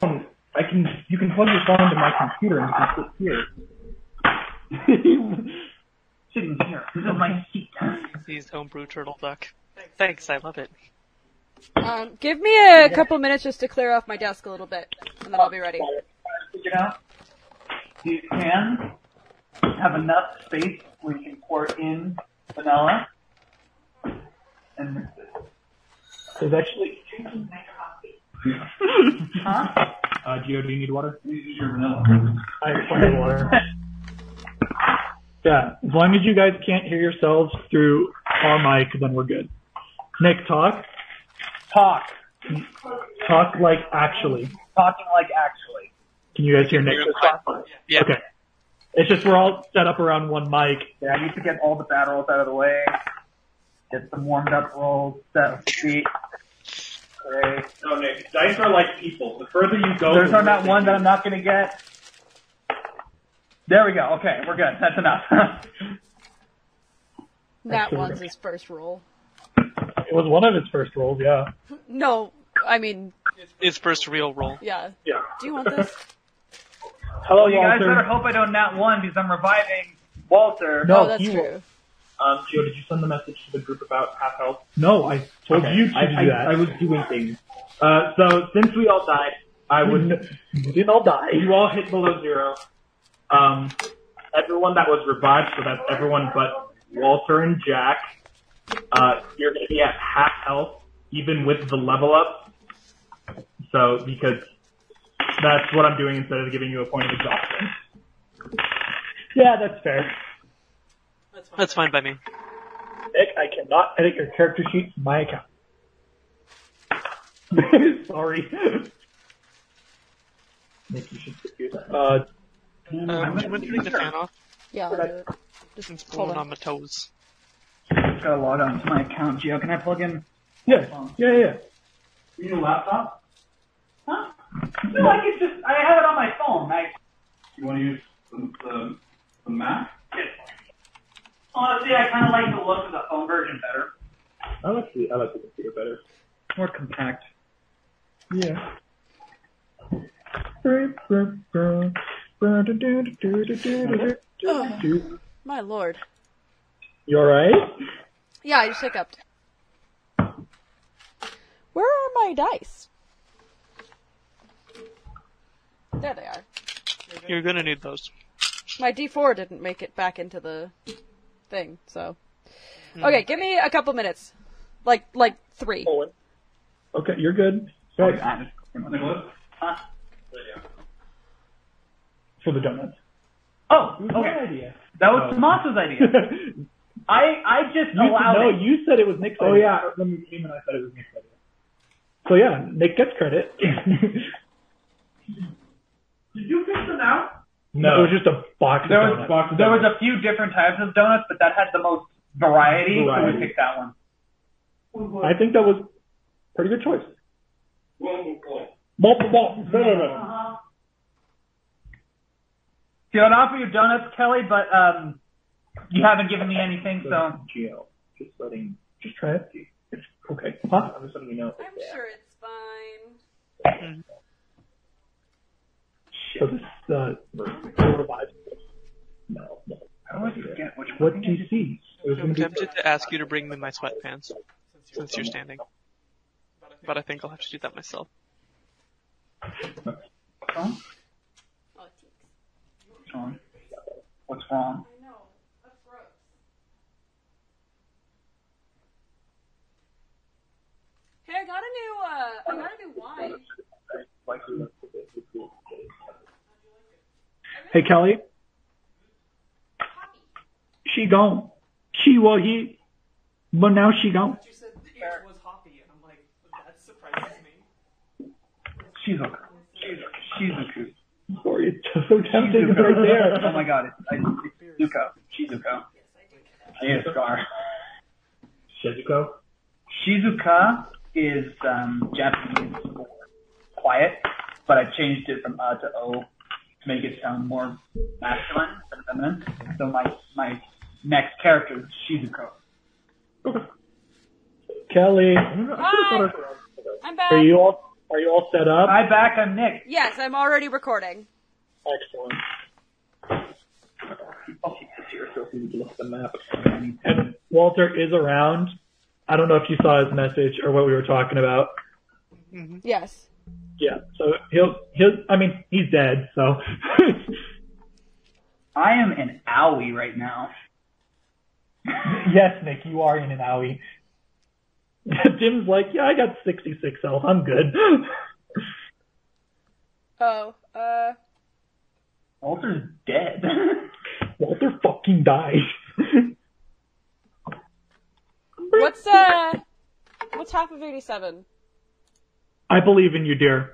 You can plug your phone into my computer and you can sit here. Sitting here. This is my seat. He's homebrew turtle duck. Thanks, I love it. Give me a couple minutes just to clear off my desk a little bit, and then I'll be ready. Figure out. These cans have enough space where you can pour in vanilla and mix it. There's actually... Huh? Gio, do you need water? You use your vanilla. I require water. Yeah, as long as you guys can't hear yourselves through our mic, then we're good. Nick, talk. Talk. Talk like actually. Talking like actually. Can you guys hear Nick? Yeah. Okay. It's just we're all set up around one mic. Yeah, I need to get all the bad rolls out of the way. Get some warmed up rolls, set with feet. Great. No, Nick, dice are like people. The further you go... There's not one that I'm not going to get. There we go. Okay, we're good. That's enough. That one's his first roll. It was one of his first rolls, yeah. No, I mean... His first real roll. Yeah. Yeah. Do you want this? Hello, you guys Walter. better hope I don't nat one because I'm reviving Walter. No, that's he true. Gio, did you send the message to the group about half health? No, I told you to do that. I was doing things. So, since we all died, You didn't all die. You all hit below 0. Everyone that was revived, so that's everyone but Walter and Jack, you're going to be at half health, even with the level up. So, because that's what I'm doing instead of giving you a point of exhaustion. Yeah, that's fair. That's fine by me. Nick, I cannot edit your character sheet from my account. Sorry. Nick, you should do that. Do you want to turn the fan off? Yeah, I'll do it. It's Just pulling hold on my toes. Just gotta log on to my account. Gio, can I plug in? Yeah. You need a laptop? Huh? I feel like it's just, I have it on my phone. You want to use the Mac? Honestly, I kind of like the look of the phone version better. I like the computer better. More compact. Yeah. My lord. You alright? Yeah, I just hiccuped. Where are my dice? There they are. You're gonna need those. My D4 didn't make it back into the thing, so... Okay, give me a couple minutes. Like 3. Okay, you're good. Right. For the donuts. Oh, My okay. idea. That was Tomas's idea. I just allowed it. You said it was Nick's idea. Oh yeah, Team and I said it was Nick's idea. So yeah, Nick gets credit. Did you pick them out? No, it was just a box of donuts. There was a few different types of donuts, but that had the most variety, so we picked that one. I think that was a pretty good choice. See, I'd offer you donuts, Kelly, but you haven't given me anything, so... Gio, just try it. It's okay. Huh? I'm just letting you know. I'm sure it's fine. So this revives. No. I always forget which one. What do you see? I'm tempted to ask you to bring me my sweatpants, since you're standing. But I think I'll have to do that myself. What's wrong? What's wrong? I know. That's gross. Hey, I got a new wine. Hey, Kelly. She gone. She was here, but now she gone. You said it was hoppy, and I'm like, that surprises me. She's okay. Sorry, it's so tempting right there. Oh my god, it's Zuko. Shizuko. I need a scar. Shizuko? Shizuka is Japanese for quiet, but I changed it from to O to make it sound more masculine than feminine. So my next character is Shizuko. Okay. Kelly. Hi. I'm back. Are you all Are you all set up? Hi, back. I'm Nick. Yes, I'm already recording. Excellent. Oh, here, so we need to look at the map. And Walter is around. I don't know if you saw his message or what we were talking about. Yes. Yeah, so he's dead, so. I am in Owie right now. Yes, Nick, you are in an owie. Dimm's like, yeah, I got 66 health, I'm good. Oh, Walter's dead. Walter fucking died. what's half of 87? I believe in you, dear.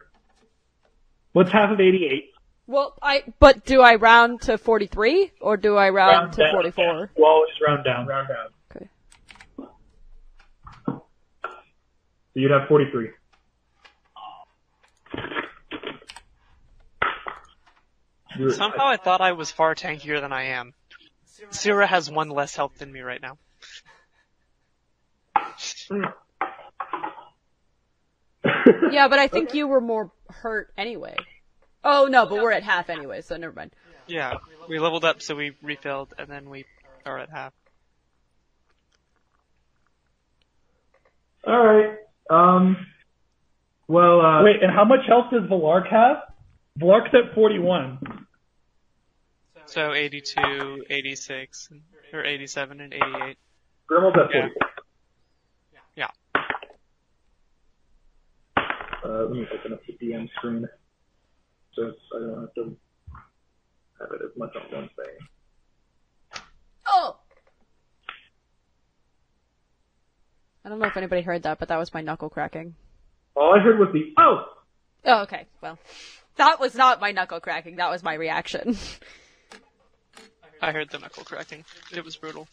What's half of 88? Well, but do I round to 43 or do I round to down. 44? We'll always round down. Round down. Okay. So you'd have 43. Somehow I thought I was far tankier than I am. Syrah has 1 less health than me right now. Yeah, but I think you were more hurt anyway. Oh, no, but we're at half anyway, so never mind. Yeah, we leveled up, so we refilled, and then we are at half. Alright. Wait, and how much health does Valark have? Valark's at 41. So 82, 86, or 87 and 88. Grimald's at 44. Yeah. Let me open up the DM screen. So I don't have to have it as much on one thing. Oh! I don't know if anybody heard that, but that was my knuckle cracking. All I heard was the, oh! Oh, okay, well. That was not my knuckle cracking, that was my reaction. I heard the knuckle cracking. It was brutal.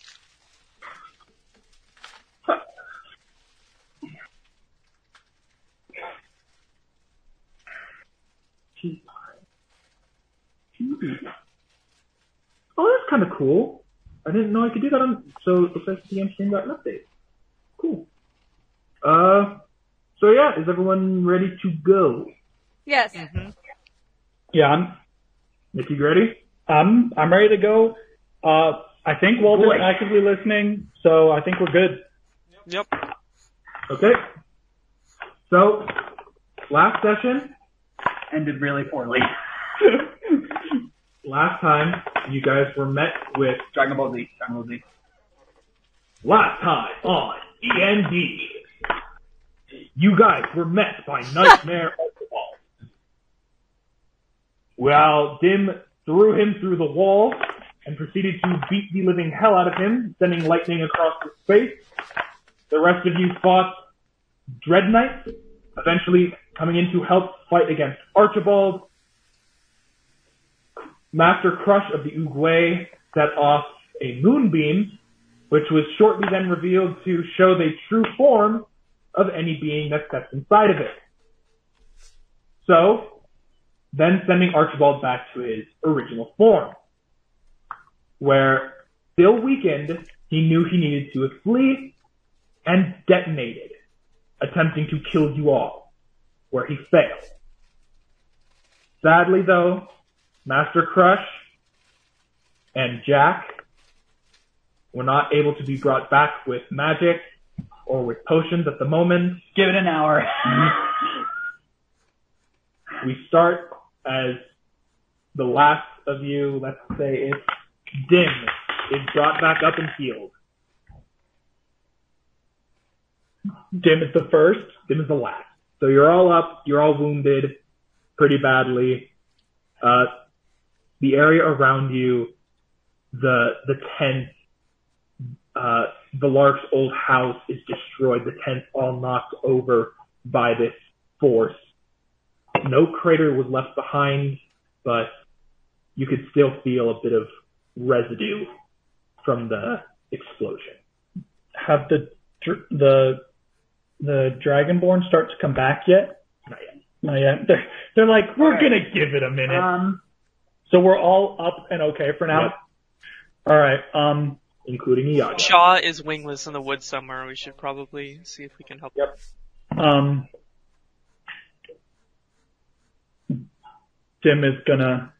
Oh, that's kind of cool. I didn't know I could do that so it looks like the DM stream got an update. Cool. So yeah, is everyone ready to go? Yes. Yeah, Nick, you ready? I'm ready to go. I think Walter's Boy. actively listening, so I think we're good. Yep. Okay. So, last session, Ended really poorly. last time, you guys were met with Dragon Ball Z. Dragon Ball Z. last time on E&D. You guys were met by Nightmare Archibald. Well, Dimm threw him through the wall and proceeded to beat the living hell out of him, sending lightning across his face. The rest of you fought Dread Knight, eventually coming in to help fight against Archibald. Master Crush of the Uguay set off a moonbeam, which was shortly then revealed to show the true form of any being that steps inside of it. So, then sending Archibald back to his original form, where, still weakened, he knew he needed to flee and detonated, attempting to kill you all, where he failed. Sadly, though, Master Crush and Jack were not able to be brought back with magic or with potions at the moment. Give it an hour. We start as the last of you, let's say it's Dimm, is brought back up and healed. Dimm is the first. Dimm is the last. So you're all up, you're all wounded pretty badly. The area around you, the tent, Valark's old house is destroyed. The tent's all knocked over by this force. No crater was left behind, but you could still feel a bit of residue from the explosion. Have the Dragonborn start to come back yet? Not yet. Not yet. They're like, we're gonna give it a minute. So we're all up and okay for now? Yep. Alright, Including Iago. Shaw is wingless in the woods somewhere. We should probably see if we can help. Yep. Dimm is gonna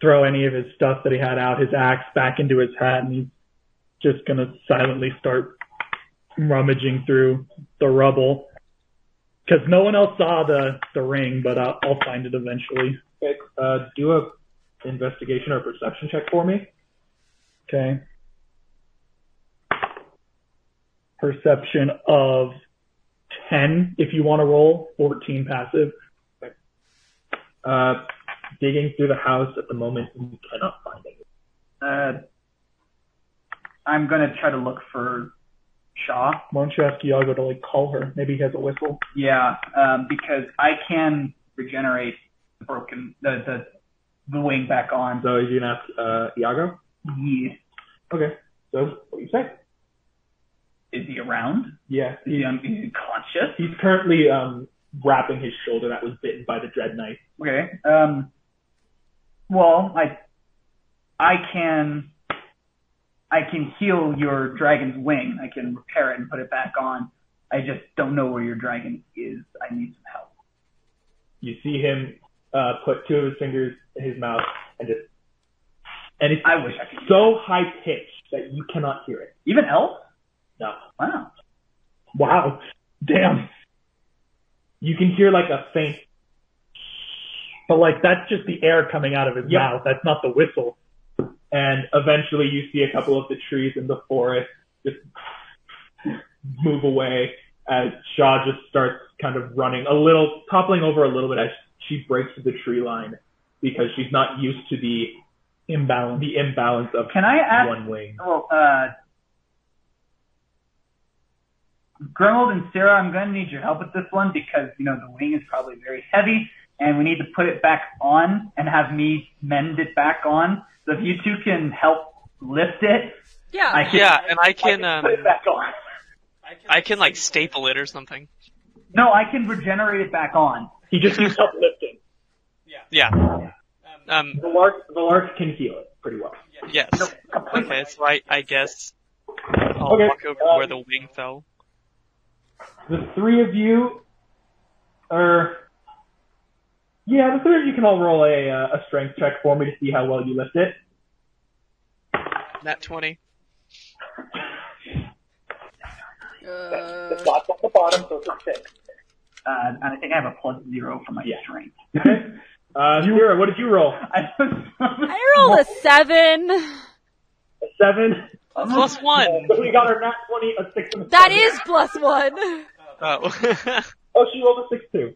throw any of his stuff that he had out, his axe, back into his hat, and he's just gonna silently start rummaging through the rubble. Because no one else saw the ring, but I'll find it eventually. Okay, do a investigation or perception check for me. Okay. Perception of 10 if you want to roll, 14 passive. Digging through the house at the moment, you cannot find it. I'm gonna try to look for Shaw. Why don't you ask Iago to call her? Maybe he has a whistle. Yeah, because I can regenerate the wing back on. So you're gonna ask Iago? Yeah. Okay. So what do you say? Is he around? Yeah. Is he unconscious? He's currently wrapping his shoulder that was bitten by the dread knife. Okay. Well, I can heal your dragon's wing. I can repair it and put it back on. I just don't know where your dragon is. I need some help. You see him put two of his fingers in his mouth and it's I wish I could. So high pitched that you cannot hear it. Even elf? No. Wow. Wow. Damn. You can hear a faint. But that's just the air coming out of his mouth. That's not the whistle. And eventually you see a couple of the trees in the forest just move away as Shaw just starts kind of running toppling over a little bit as she breaks the tree line because she's not used to the imbalance of Can I ask, one wing. Well, Grimuld and Sarah, I'm going to need your help with this one because, the wing is probably very heavy and we need to put it back on and have me mend it back on. So if you two can help lift it, Yeah. I can put it back on. I can staple it or something. No, I can regenerate it back on. He just needs help lifting. Yeah. Valark can heal it pretty well. Yes. Okay, so I guess I'll walk over to where the wing fell. The three of you can all roll a strength check for me to see how well you lift it. Nat 20. The spot's on the bottom, so it's a 6. And I think I have a +0 for my strength. Okay. Sarah, what did you roll? I rolled a 7. A 7? +1. So we got our nat 20, a 6, and a 7. That is +1. Oh. Oh, she rolled a 6 too.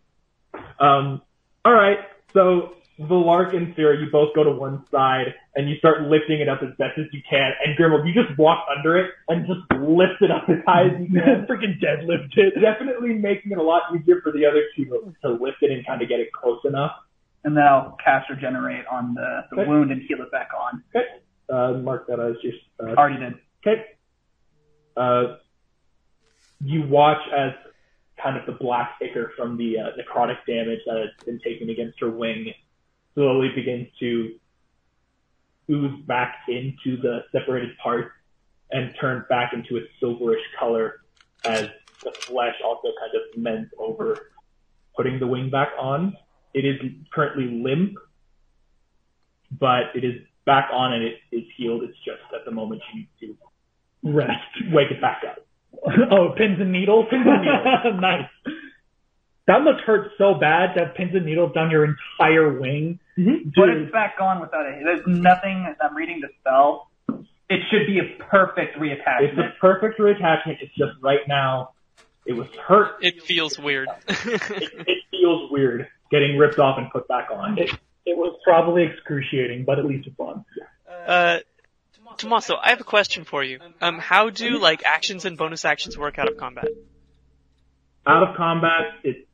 Alright, so Valark and Sarah, you both go to one side, and you start lifting it up as best as you can, and Grimuld, you just walk under it, and just lift it up as high as you can. Freaking deadlift it. Definitely making it a lot easier for the other two to lift it and kind of get it close enough. And then I'll cast Regenerate on the wound and heal it back on. Okay. Mark that as your... Already did. Okay. You watch as kind of the black ichor from the necrotic damage that has been taken against her wing slowly begins to ooze back into the separated parts and turn back into a silverish color as the flesh also kind of mends over, putting the wing back on. It is currently limp, but it is back on and it is healed. It's just at the moment you need to rest, wake it back up. Oh, pins and needles? Pins and needles. Nice. That must hurt so bad to have pins and needles down your entire wing. Mm-hmm. But it's back on without it. There's nothing, I'm reading the spell. It should be a perfect reattachment. It's a perfect reattachment. It's just right now, it was hurt. It feels weird. It feels weird getting ripped off and put back on. It was probably excruciating, but at least it's fun. Tommaso, I have a question for you. How do actions and bonus actions work out of combat? Out of combat, it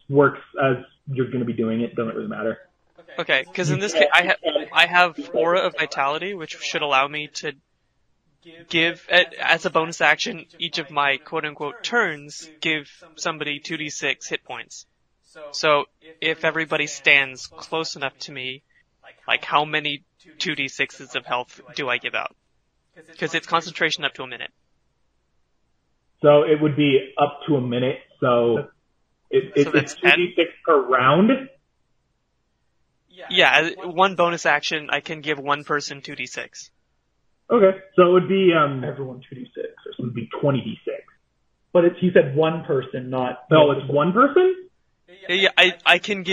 works as you're going to be doing it. Doesn't really matter. Okay, because in this case, I have Aura of Vitality, which should allow me to give, as a bonus action, each of my quote-unquote turns, give somebody 2d6 hit points. So, if everybody stands close enough to me, how many 2d6s of health do I give out? Because it's concentration up to a minute. So it would be up to a minute, so it's 2d6 per round? Yeah, one bonus action, I can give one person 2d6. Okay, so it would be everyone 2d6, or so it would be 20d6. But he said one person, not. No, it's one person? Yeah, I can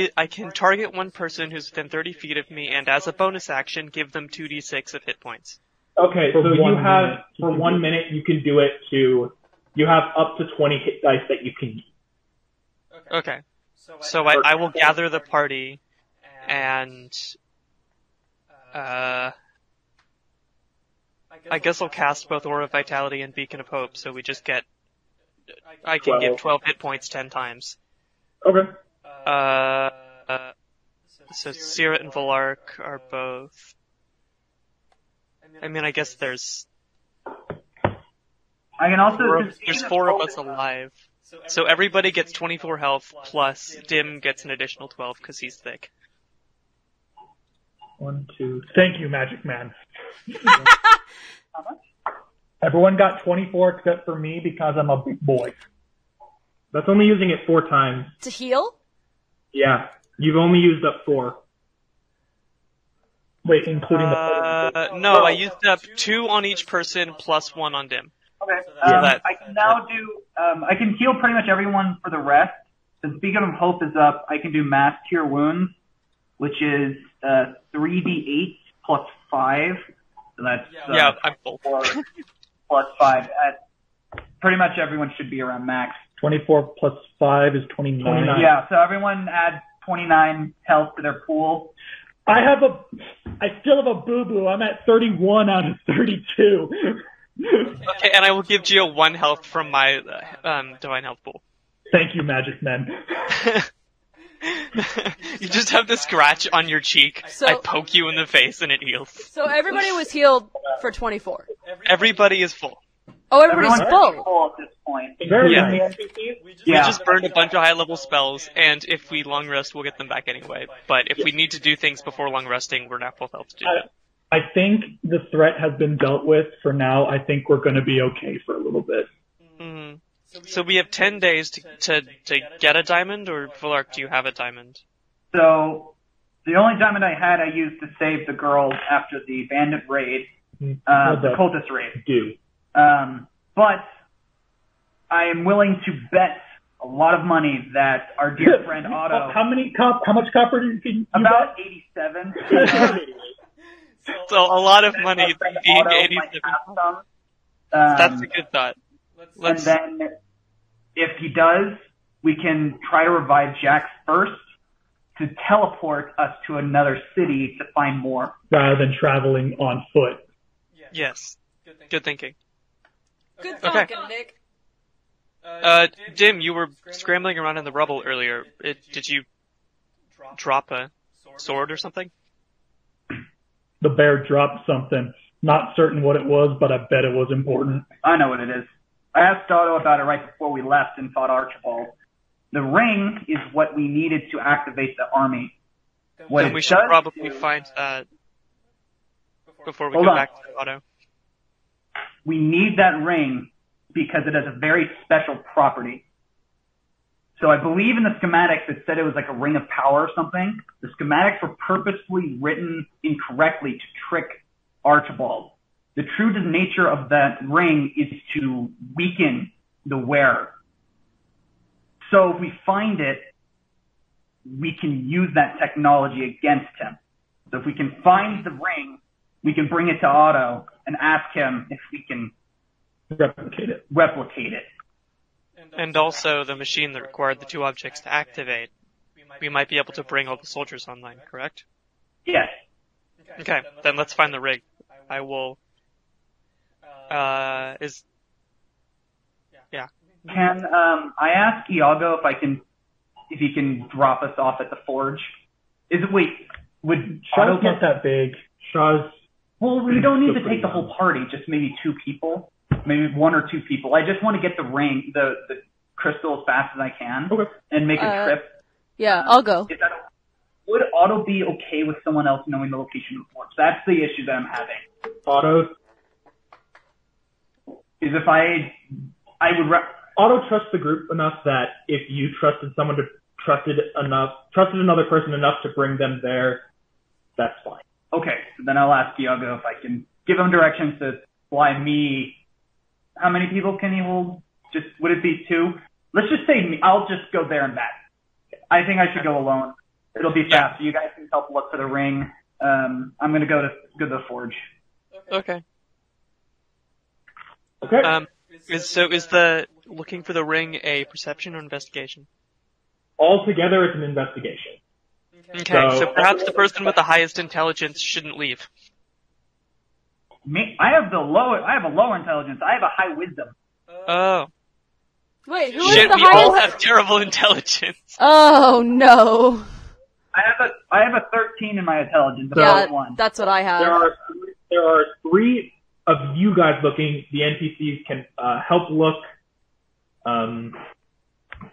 target one person who's within 30 feet of me, and as a bonus action, give them 2d6 of hit points. Okay, For so you 1 have, minute, for 1 minute, you can do it to, you have up to 20 hit dice that you can use. Okay. So I will gather the party, and I guess I'll cast both Aura of Vitality and Beacon of Hope, so we just get, I can give 12 hit points 10 times. Okay. So Sirat and Valark are both, I mean, I guess there's I can also. there's 4 of us alive. So everybody gets 24 health, plus Dimm gets an additional 12 because he's thick. 1, 2. Thank you, Magic Man. How much? Everyone got 24 except for me because I'm a big boy. That's only using it 4 times. To heal? Yeah, you've only used up 4. Wait, including the... No, I used up 2 on each person plus 1 on Dimm. Okay. that- I can now do. I can heal pretty much everyone for the rest. Since Beacon of Hope is up, I can do Mass Cure Wounds, which is 3d8 plus 5. So that's Yeah, I'm full. 4 plus 5. Pretty much everyone should be around max. 24 plus 5 is 29. Yeah, so everyone add 29 health to their pool. I still have a boo-boo. I'm at 31 out of 32. Okay, and I will give Gio 1 health from my Divine Health pool. Thank you, Magic Man. You just have the scratch on your cheek. So- I poke you in the face and it heals. So everybody was healed for 24. Everybody is full. Oh, everybody's Everyone's full. at this point. Very Yeah. many NPCs? We Yeah. just burned a bunch of high-level spells, and if we long rest, we'll get them back anyway. But if we need to do things before long resting, we're not full health to do that. I think the threat has been dealt with for now. I think we're going to be okay for a little bit. Mhm. So we have 10 days to get a diamond, or Valark, do you have a diamond? So the only diamond I had, I used to save the girls after the bandit raid, the cultist raid. Do. But I am willing to bet a lot of money that our dear friend Otto, How much copper did you about bet? 87. So a lot of money Friend being Otto might 87. have some. That's a good thought. And then, if he does, we can try to revive Jax first to teleport us to another city to find more. Rather than traveling on foot. Yes. Good thinking. Good Okay. talking, Nick. Dimm, you were scrambling around in the rubble earlier. Did you drop a sword or something? The bear dropped something. Not certain what it was, but I bet it was important. I know what it is. I asked Otto about it right before we left and fought Archibald. The ring is what we needed to activate the army. What Then it we should does probably is- find that before we Hold go on. back to Otto. We need that ring because it has a very special property. So I believe in the schematics it said it was like a ring of power or something. The schematics were purposefully written incorrectly to trick Archibald. The true nature of that ring is to weaken the wearer. So if we find it, we can use that technology against him. So if we can find the ring, we can bring it to Otto and ask him if we can Replicate it. replicate it. And also the machine that required the 2 objects to activate. We might be able to bring all the soldiers online, correct? Yes. Okay, then let's find the rig. I will... Yeah. Can I ask Iago if he can drop us off at the forge? Would Shaw's Otto not that big. Shaw's... Well, we don't need to take the whole party, just maybe 2 people. Maybe 1 or 2 people. I just want to get the ring, the crystal as fast as I can. Okay. And make a trip. Yeah, I'll go. Would Otto be okay with someone else knowing the location of the forge? That's the issue that I'm having. Otto Is if I would... Otto trusts the group enough that if you trusted another person enough to bring them there, that's fine. Okay, so then I'll ask Iago if I can give him directions to fly me. How many people can he hold? Just would it be 2? Let's just say me. I'll just go there and back. I think I should go alone. It'll be faster. You guys can help look for the ring. I'm gonna go to the forge. Okay. Okay. Is the looking for the ring a perception or investigation? Altogether, it's an investigation. Okay, so perhaps the person with the highest intelligence shouldn't leave. Me? I have a lower intelligence. I have a high wisdom. Oh. Wait, who Shit, is the we all highest? have terrible intelligence. Oh no. I have a 13 in my intelligence. Yeah, About 1. that's what I have. There are 3 of you guys looking. The NPCs can help look.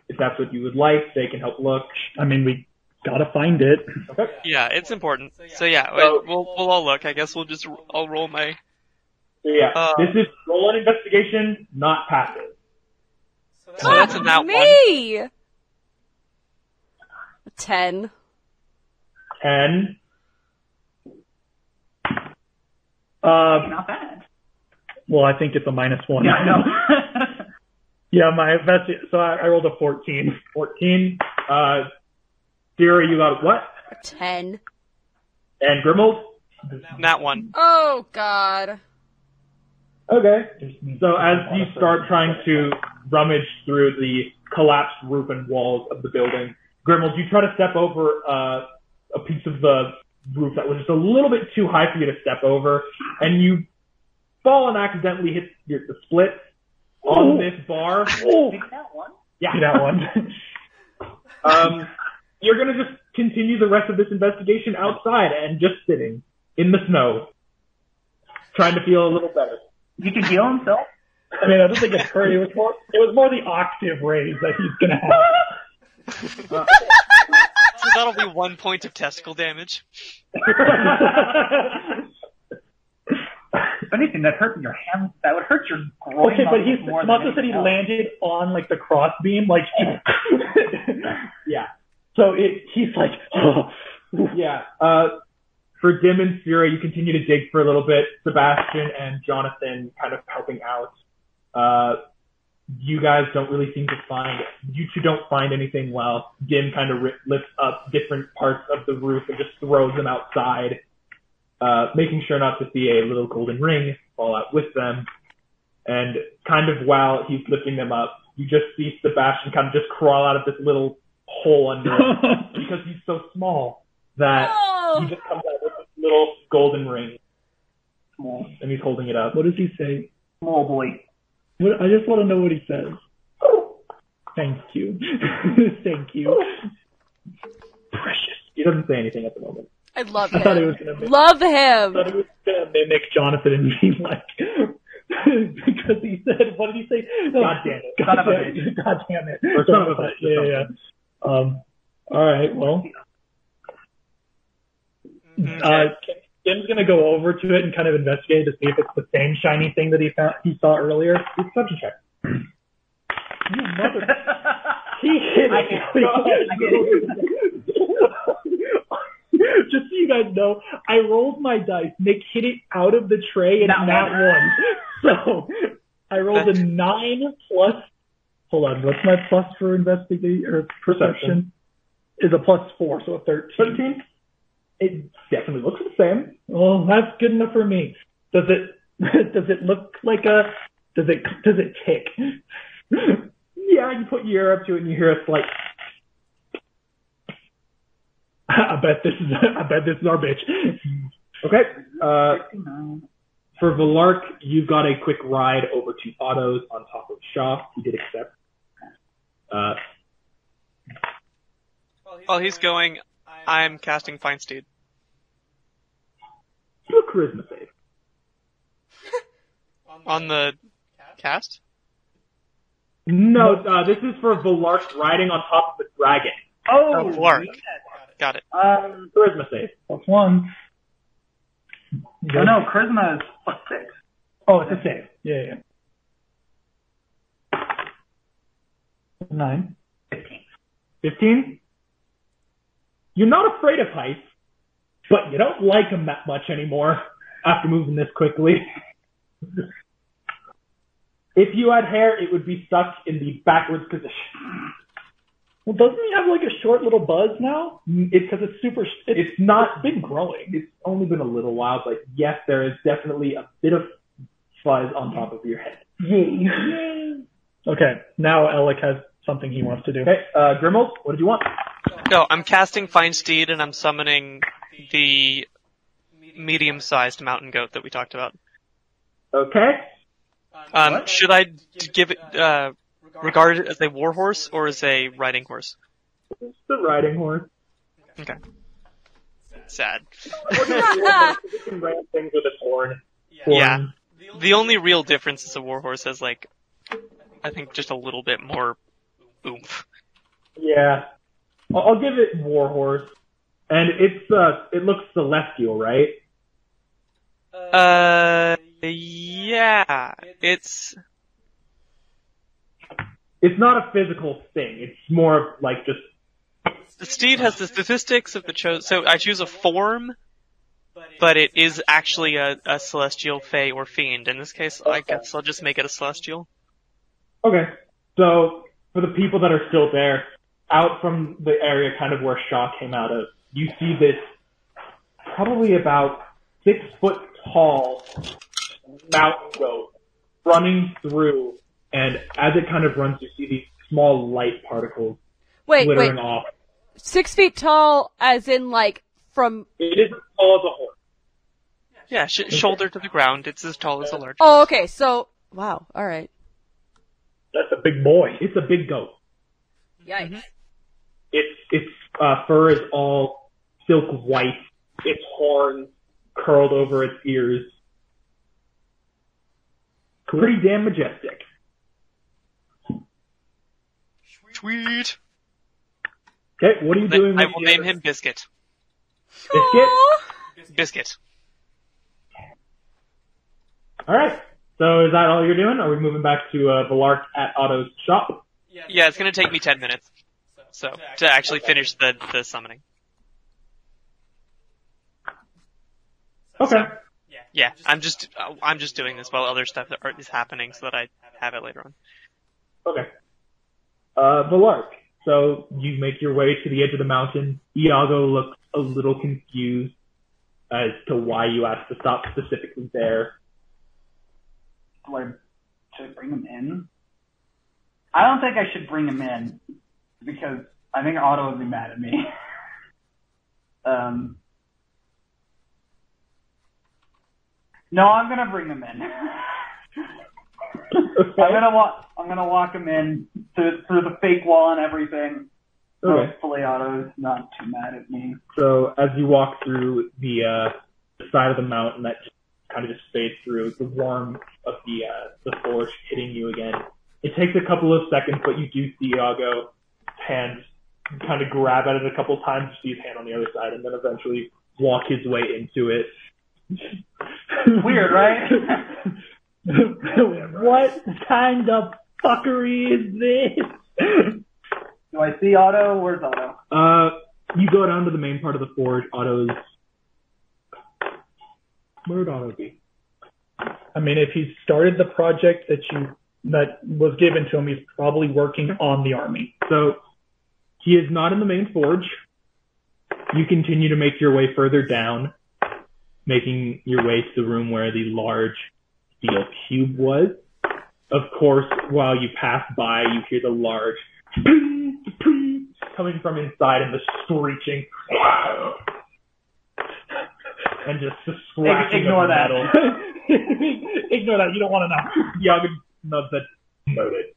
If that's what you would like, they can help look. I mean, we gotta find it. Okay. Yeah, it's important. So yeah, So- we'll all look. I guess I'll roll my. So yeah, this is roll an investigation, not passive. So that's a nat 1. Me! 10. 10. Not bad. Well, I think it's a -1. Yeah, I know. Yeah, so I rolled a 14. 14. Sierra, you got what? 10. And Grimuld? Nat 1. Oh god. Okay. So as you start trying to rummage through the collapsed roof and walls of the building, Grimuld, you try to step over a piece of the roof that was just a little bit too high for you to step over, and you fall and accidentally hit the split on this bar. Take that one. Yeah. That one. You're gonna just continue the rest of this investigation outside and just sitting in the snow, trying to feel a little better. He can heal himself. I mean, I don't think it's hurt. It was more the octave raise that he's gonna have. So that'll be 1 point of testicle damage. If anything, that hurt your hand. That would hurt your groin. Okay, but more Mata than said he anything else. landed on like the crossbeam, like. Yeah. So he's like, oh. Yeah. For Dimm and Sphera, you continue to dig for a little bit. Sebastian and Jonathan kind of helping out. You guys don't really seem to find it. You two don't find anything while Dimm kind of lifts up different parts of the roof and just throws them outside, making sure not to see a little golden ring fall out with them. And kind of while he's lifting them up, you just see Sebastian kind of just crawl out of this little hole under it because he's so small that he just comes out with this little golden ring. Small. And he's holding it up. What does he say? Small boy. I just want to know what he says. Thank you. Thank you. Precious. He doesn't say anything at the moment. I love I thought he him. was gonna mimic. Love I him. thought he was gonna mimic Jonathan and me, like, because he said, what did he say? God damn it. God damn it. God damn it. Or son of a bitch. Yeah. All right. Well, Jim's gonna go over to it and kind of investigate to see if it's the same shiny thing that he saw earlier. Perception check. You mother. He hit it. Just so you guys know, I rolled my dice. Nick hit it out of the tray and not one. So I rolled a 9 plus. Hold on, what's my plus for investigate or perception? Is a +4, so a 13. 13? It definitely looks the same. Well, that's good enough for me. Does it look like a? Does it tick? Yeah, you put your ear up to it and you hear a slight. I bet this is our bitch. Okay. For Valark, you've got a quick ride over to Otto's on top of Shaw. He did accept. While he's going, I'm casting Feinstein. Do a charisma save. On the cast? No, this is for Valark riding on top of the dragon. Oh, Valark. Got it. Charisma save. +1. Oh no, charisma is +6. Oh, it's a save. Yeah. 9. 15? You're not afraid of heights. but you don't like him that much anymore after moving this quickly. If you had hair, it would be stuck in the backwards position. Well, doesn't he have like a short little buzz now? It's because it's not been growing. It's only been a little while, but yes, there is definitely a bit of fuzz on top of your head. Yay. Okay, now Elek has something he wants to do. Okay, Grimuld, what did you want? No, I'm casting Find Steed and I'm summoning the medium-sized mountain goat that we talked about. Okay. Should I give it, regard it as a warhorse or as a riding horse? It's the riding horse. Okay. Sad. It can ram things with its horn. Yeah. The only real difference is a warhorse has, like, I think just a little bit more oomph. Yeah. I'll give it warhorse. And it looks celestial, right? Yeah. It's not a physical thing. It's more of like just... The steed has the statistics of the so I choose a form, but it is actually a celestial, fey, or fiend. In this case, I guess I'll just make it a celestial. Okay. So, for the people that are still there, out from the area kind of where Shaw came out of, you see this probably about 6 foot tall mountain goat running through, and as it kind of runs, you see these small light particles glittering off. 6 feet tall, as in like from... It is as tall as a horse. Yeah, shoulder to the ground. It's as tall as a large Oh, horse. okay, so... Wow, alright. That's a big boy. It's a big goat. Yikes. Its fur is all silk white. Its horns curled over its ears. Pretty damn majestic. Sweet. Okay, what are you doing? I will name him Biscuit. Biscuit? Biscuit. Alright, so is that all you're doing? Are we moving back to Valark at Otto's shop? Yeah, it's gonna take me 10 minutes. So, to actually finish the summoning. Okay. Yeah, I'm just doing this while other stuff is happening so that I have it later on. Okay. Valark. So you make your way to the edge of the mountain. Iago looks a little confused as to why you asked to stop specifically there. Should I bring him in? I don't think I should bring him in because I think Otto would be mad at me. No, I'm gonna bring him in. Okay. I'm gonna walk him in through the fake wall and everything. Okay. Hopefully Otto's not too mad at me. So as you walk through the side of the mountain that kind of just fades through, the warmth of the forge hitting you again. It takes a couple of seconds, but you do see Iago's hands kind of grab at it a couple times. You see his hand on the other side, and then eventually walk his way into it. Weird, right? What kind of fuckery is this? Do I see Otto? Where's Otto? You go down to the main part of the forge. Otto's... Where would Otto be? I mean, if he started the project that was given to him, he's probably working on the army. So, he is not in the main forge. You continue to make your way further down, making your way to the room where the large steel cube was. Of course, while you pass by, you hear the large coming from inside and the screeching and just the scratching Ignore of that. metal. Ignore that. You don't want to know. Iago knows that noted.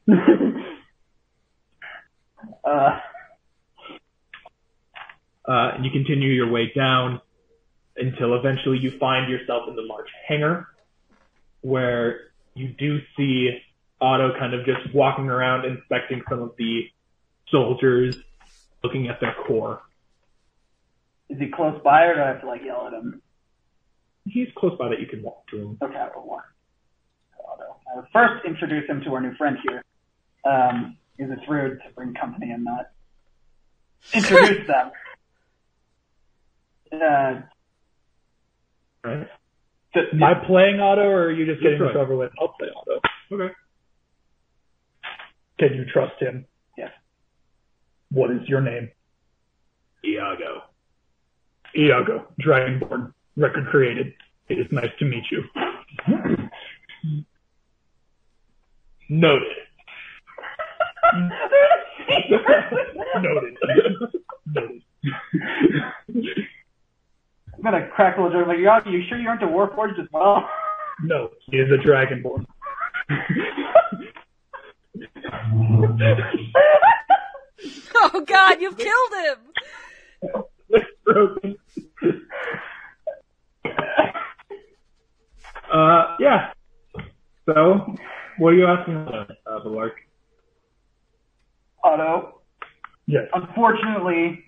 And you continue your way down until eventually you find yourself in the large hangar, where you do see Otto kind of just walking around inspecting some of the soldiers, looking at their core. Is he close by, or do I have to yell at him? He's close by that you can walk to him. Okay, I will walk to Otto. I would first introduce him to our new friend here, because it's rude to bring company and not introduce them. Alright. Just- Am I playing Otto, or are you just getting Sure. this over with? I'll play Otto. Okay. Can you trust him? Yes. What is your name? Iago. Iago, Dragonborn. Record created. It is nice to meet you. Noted. Noted. Noted. I'm gonna crack a little joke. Like, you sure you aren't a Warforged as well? No, he is a Dragonborn. Oh God, you've killed him! It's broken. Yeah. So, what are you asking about, Valark? Otto, Yes. unfortunately,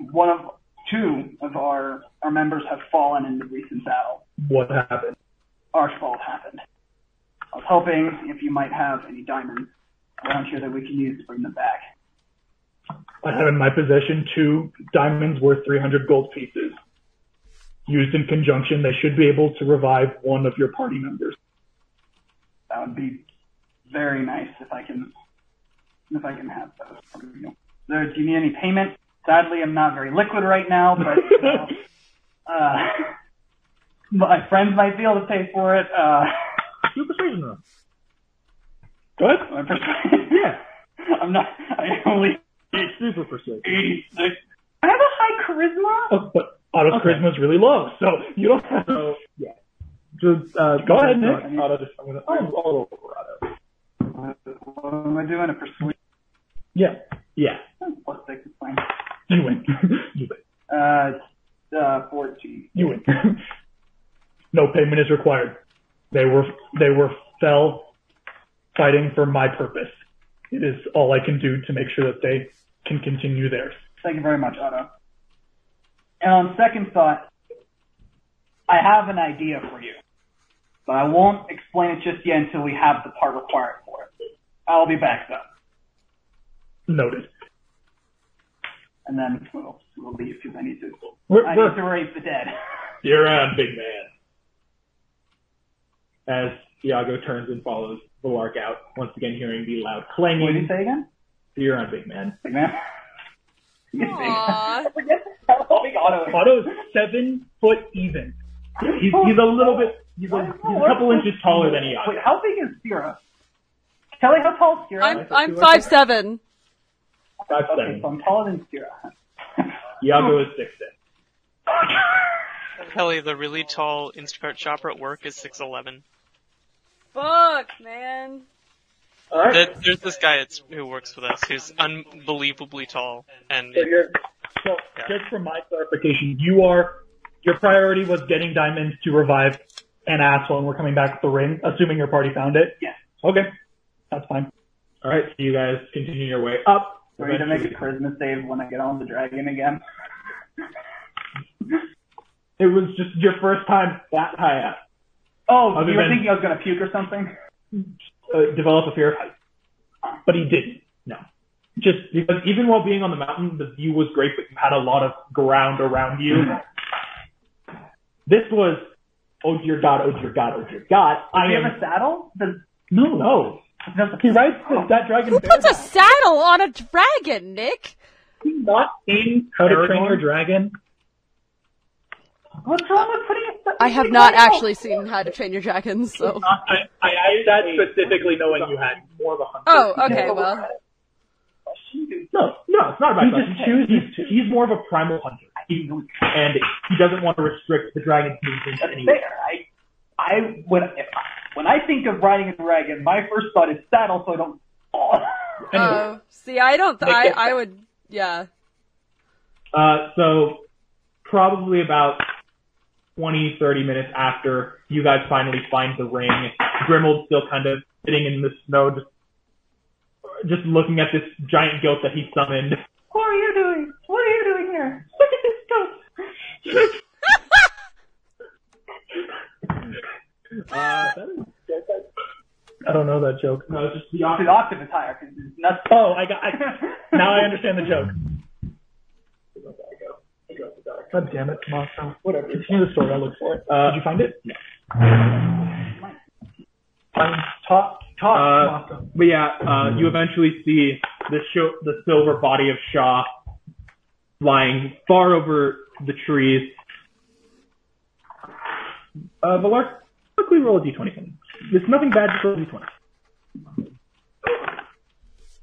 two of our members have fallen in the recent battle. What happened? Archibald happened. I was hoping if you might have any diamonds around here that we can use to bring them back. I have in my possession 2 diamonds worth 300 gold pieces. Used in conjunction, they should be able to revive one of your party members. That would be very nice if I can have those from you. Do you need any payment? Sadly, I'm not very liquid right now, but my friends might be able to pay for it. Do a persuasion roll. Go ahead. Yeah. I only Super persuasion. 86. I have a high charisma. Oh, but Otto's charisma is really low, so you don't have to. So, yeah. Just, Go ahead, Nick. I'll roll over Otto. What am I doing? A persuasion? Yeah. Yeah. Plus 6 is fine. You win. You win. 14. You win. No payment is required. They were fell fighting for my purpose. It is all I can do to make sure that they can continue theirs. Thank you very much, Otto. And on second thought, I have an idea for you, but I won't explain it just yet until we have the part required for it. I'll be back though. Noted. And then we'll leave because I need to We're- to raise the dead. You're on, big man. As Iago turns and follows Valark out, once again hearing the loud clanging. What did you say again? You're on, big man. Big man. He's big. Aww. I forget how big Otto is. Otto's 7 foot even. He's a little bit, he's a couple inches taller than Iago. Wait, how big is Sierra? Kelly, how tall is Sierra? I'm 5'7". 5'7". Okay, so I'm taller than Sierra. Iago is 6'10". Kelly, the really tall Instacart shopper at work, is 6'11". Fuck, man. Alright. There's this guy who works with us who's unbelievably tall, and So just for my clarification, your priority was getting diamonds to revive an asshole, and we're coming back with the ring, assuming your party found it? Yes. Okay. That's fine. Alright, so you guys continue your way up. Ready to make a charisma save when I get on the dragon again? It was just your first time that high up. Oh, Other you were than- thinking I was gonna puke or something? Develop a fear of height. But he didn't. No. Just because even while being on the mountain, the view was great, but you had a lot of ground around you. This was, oh dear God, oh dear God, oh dear God. Do you have a saddle? No. He rides that dragon. Who puts a saddle on a dragon, Nick? Not in How to Train Your Dragon. What's wrong with putting a I have not actually seen How to Train Your Dragon, so. I that specifically knowing you had more of a hunter. Oh, okay, well. No, it's not about He that. just chooses to. He's more of a primal hunter. And he doesn't want to restrict the dragon movement That's anyway. fair. When I think of riding a dragon, my first thought is saddle, so I don't fall. Oh, see, I don't, I would, yeah. So probably about 20, 30 minutes after you guys finally find the ring, Grimuld still kind of sitting in the snow, just looking at this giant goat that he summoned. What are you doing? What are you doing here? Look at this goat. I don't know that joke. No, it's just the The opposite. octave is higher because it's nuts. Oh, now I understand the joke. God damn it, Tommaso. Whatever. It's near the store. I'll look for it. Did you find it? No. Talk, Tommaso. But yeah, you eventually see the silver body of Shaw flying far over the trees. Valark, quickly roll a d20. There's nothing bad, just roll a d20.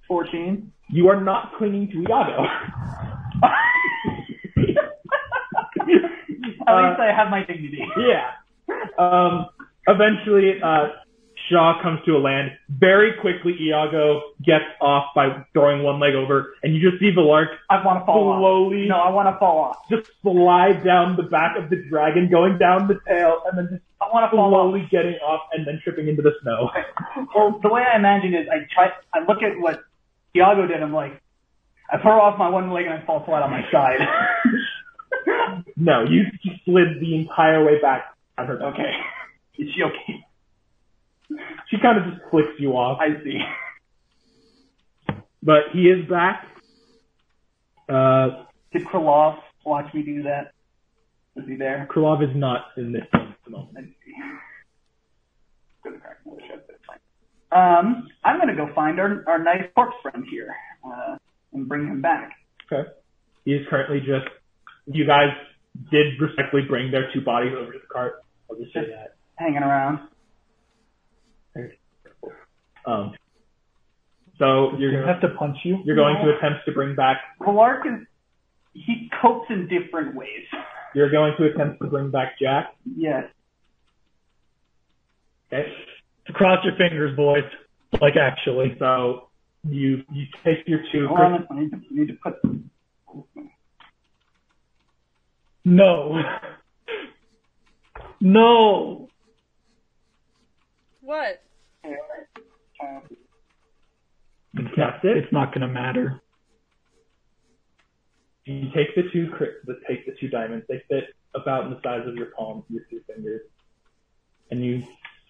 14. You are not clinging to Iago. At least I have my dignity. Yeah. Eventually, Shaw comes to a land. Very quickly, Iago gets off by throwing one leg over, and you just see Valark I want to fall slowly, off. No, I want to fall off. just slide down the back of the dragon, going down the tail, and then just I want to fall slowly off. getting off and then tripping into the snow. Well, the way I imagined it, I look at what Iago did, I'm like, I throw off my one leg and I fall flat on my side. No, you slid the entire way back on her. Okay. Is she okay? She kind of just flicks you off. I see. But he is back. Did Krylov watch me do that? Was he there? Krylov is not in this game at the moment. I see. Good crack. That's fine. I'm gonna go find our nice corpse friend here, and bring him back. Okay. He is currently just, you guys did respectfully bring their two bodies over to the cart. I'll just say that. Hanging around. So You're going to have to punch you? you're going to attempt to bring back, Valark he copes in different ways. you're going to attempt to bring back Jack. Yes. Okay. Cross your fingers, boys. Like, actually. So you take your two. Hold on, I need to put. No. No. What? That's it. It's not going to matter. You take the two diamonds. They fit about in the size of your palm, your two fingers, and you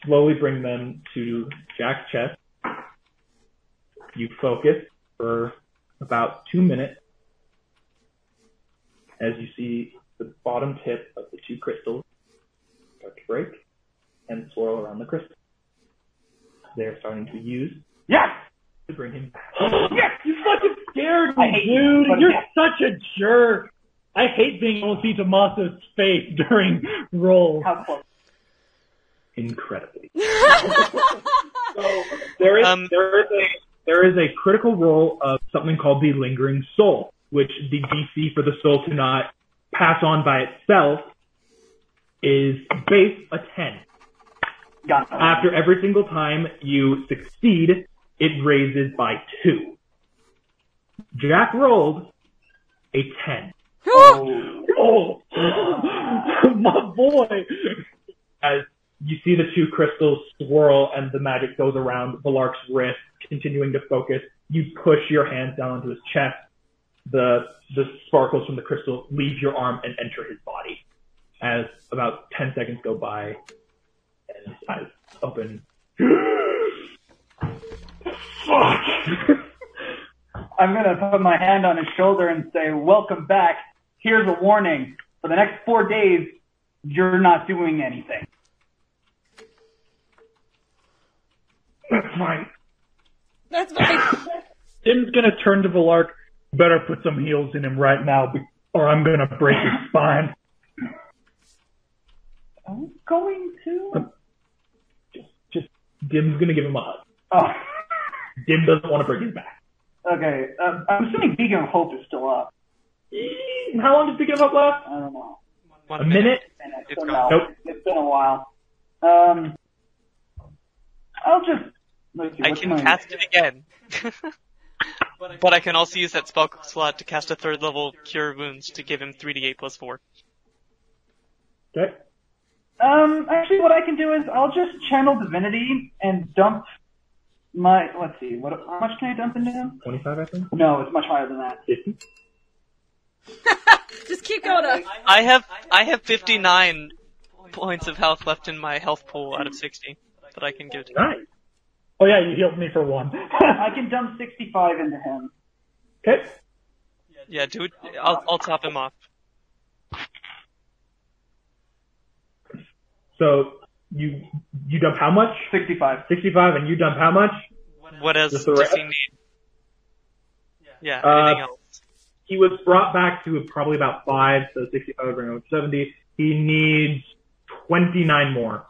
slowly bring them to Jack's chest. You focus for about 2 minutes as you see the bottom tip of the two crystals start to break and swirl around the crystal. They're starting to use Yes! to bring him back. Yes! You fucking scared me, I hate you, dude! but You're yes. such a jerk! I hate being able to see Tommaso's face during rolls. How close? Incredibly. So there is a critical roll of something called the Lingering Soul, which the DC for the soul to not pass on by itself is base a 10. Got it. After every single time you succeed, it raises by 2. Jack rolled a 10. Oh! My boy! As you see the two crystals swirl and the magic goes around Valark's wrist, continuing to focus, you push your hands down onto his chest. The sparkles from the crystal leave your arm and enter his body. As about 10 seconds go by, and his eyes open. Fuck! I'm gonna put my hand on his shoulder and say, "Welcome back. Here's a warning. For the next 4 days, you're not doing anything." That's fine. That's fine. Dimm's gonna turn to Valark. Better put some heals in him right now, or I'm gonna break his spine. I'm going to. Just Dimm's gonna give him a hug. Oh, Dimm doesn't want to break his back. okay. I'm assuming Beacon of Hope is still up. How long does Beacon of Hope last? I don't know. One A minute? It's It's gone. Nope. It's been a while. I'll just. Let's see, I what's can my- cast it again. But I can also use that spell slot to cast a 3rd level Cure Wounds to give him 3d8 plus 4. Okay. Actually, what I can do is I'll just channel Divinity and dump my. Let's see. How much can I dump into him? 25, I think. No, it's much higher than that. 50. Just keep going up. I have 59 points of health left in my health pool out of 60 that I can give to him. Nice. Oh yeah, you healed me for 1. I can dump 65 into him. Okay. Yeah, do it. I'll top him off. So you dump how much? 65. 65, and you dump how much? What else Just the does he rest? need? Yeah, anything else? He was brought back to probably about 5, so 65 would bring him up to 70. He needs 29 more.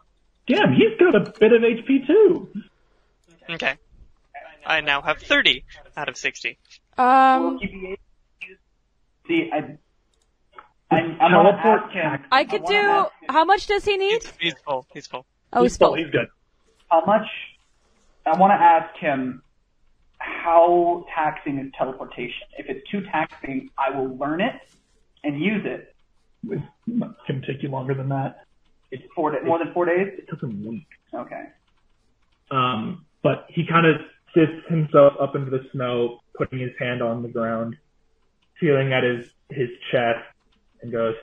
Damn, he's got a bit of HP too. Okay. I now have 30 out of 60. Will he be able to use... See, I'm gonna ask him... I could do... How much does he need? He's full. He's full. Oh, he's full. He's good. How much... I want to ask him how taxing is teleportation. If it's too taxing, I will learn it and use it. It can take you longer than that. It's more than 4 days? It took him a week. Okay. But he kind of sits himself up into the snow, putting his hand on the ground, feeling at his chest, and goes,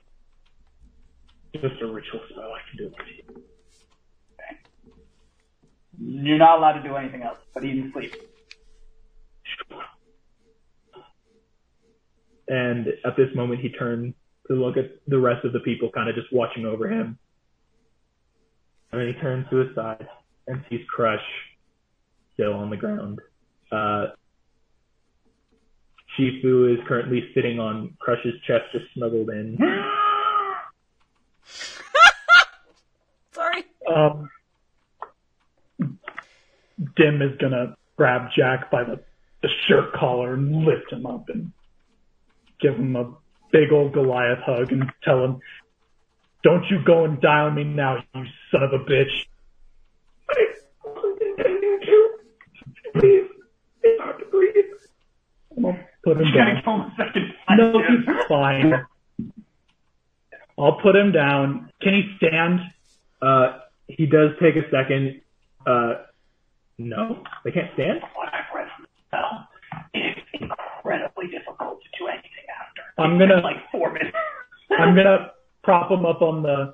just a ritual spell, I can do it for you. Okay. You're not allowed to do anything else, but even sleep. And at this moment, he turns to look at the rest of the people kind of just watching over him. And then he turns to his side and sees Crush still on the ground. Shifu is currently sitting on Crush's chest, just snuggled in. Sorry. Dimm is gonna grab Jack by the shirt collar and lift him up and give him a big old Goliath hug and tell him, "Don't you go and die on me now, you son of a bitch." Please, it's hard to breathe. I'll put him You gotta down. kill him a second time. No, he's fine. I'll put him down. Can he stand? He does take a second. No, they can't stand. What I've read from the spell, it is incredibly difficult to do anything after. I'm gonna like 4 minutes. I'm gonna prop him up on the.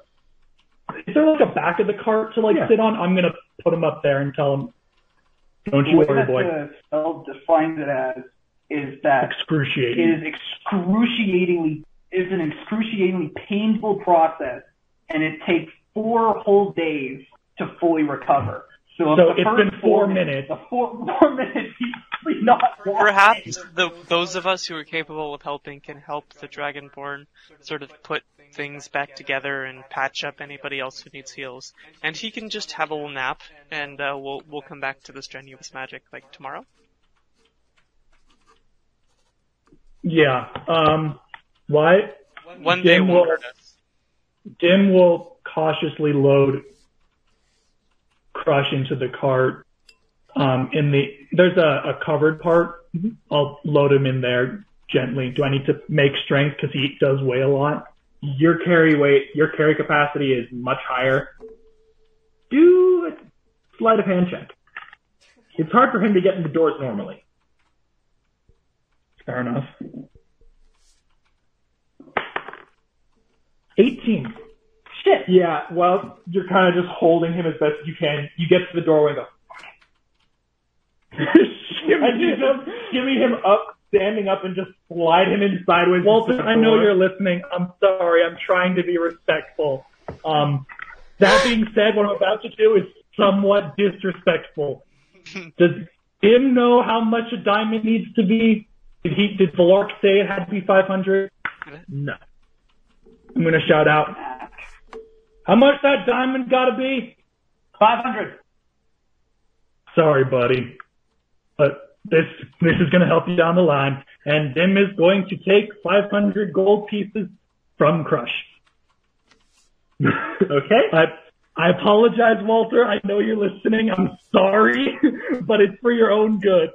Is there like a back of the cart to sit on? I'm gonna put him up there and tell him, "Don't you worry, boy." The spell defines it as is that Excruciating. it is an excruciatingly painful process, and it takes 4 whole days to fully recover. So it's been 4 minutes. The 4 minutes, he's not. Perhaps those of us who are capable of helping can help the Dragonborn sort of put things back together and patch up anybody else who needs heals. And he can just have a little nap, and we'll come back to the strenuous magic like tomorrow. Yeah. Why? One day will hurt us. Dimm will cautiously load Crush into the cart. There's a covered part. I'll load him in there gently. Do I need to make strength because he does weigh a lot? Your carry capacity is much higher. Do a sleight of hand check. It's hard for him to get in the doors normally. Fair enough. 18. Shit. Yeah, well, you're kind of just holding him as best as you can. You get to the doorway and go, and you just shimmy him up, standing up, and just slide him in sideways. Walter, I know you're listening. I'm sorry. I'm trying to be respectful. That being said, what I'm about to do is somewhat disrespectful. Does Dimm know how much a diamond needs to be? Did Valark say it had to be 500? No. I'm going to shout out, "How much that diamond got to be?" 500. Sorry, buddy. But this is going to help you down the line. And Dimm is going to take 500 gold pieces from Crush. Okay. I apologize, Walter. I know you're listening. I'm sorry, but it's for your own good.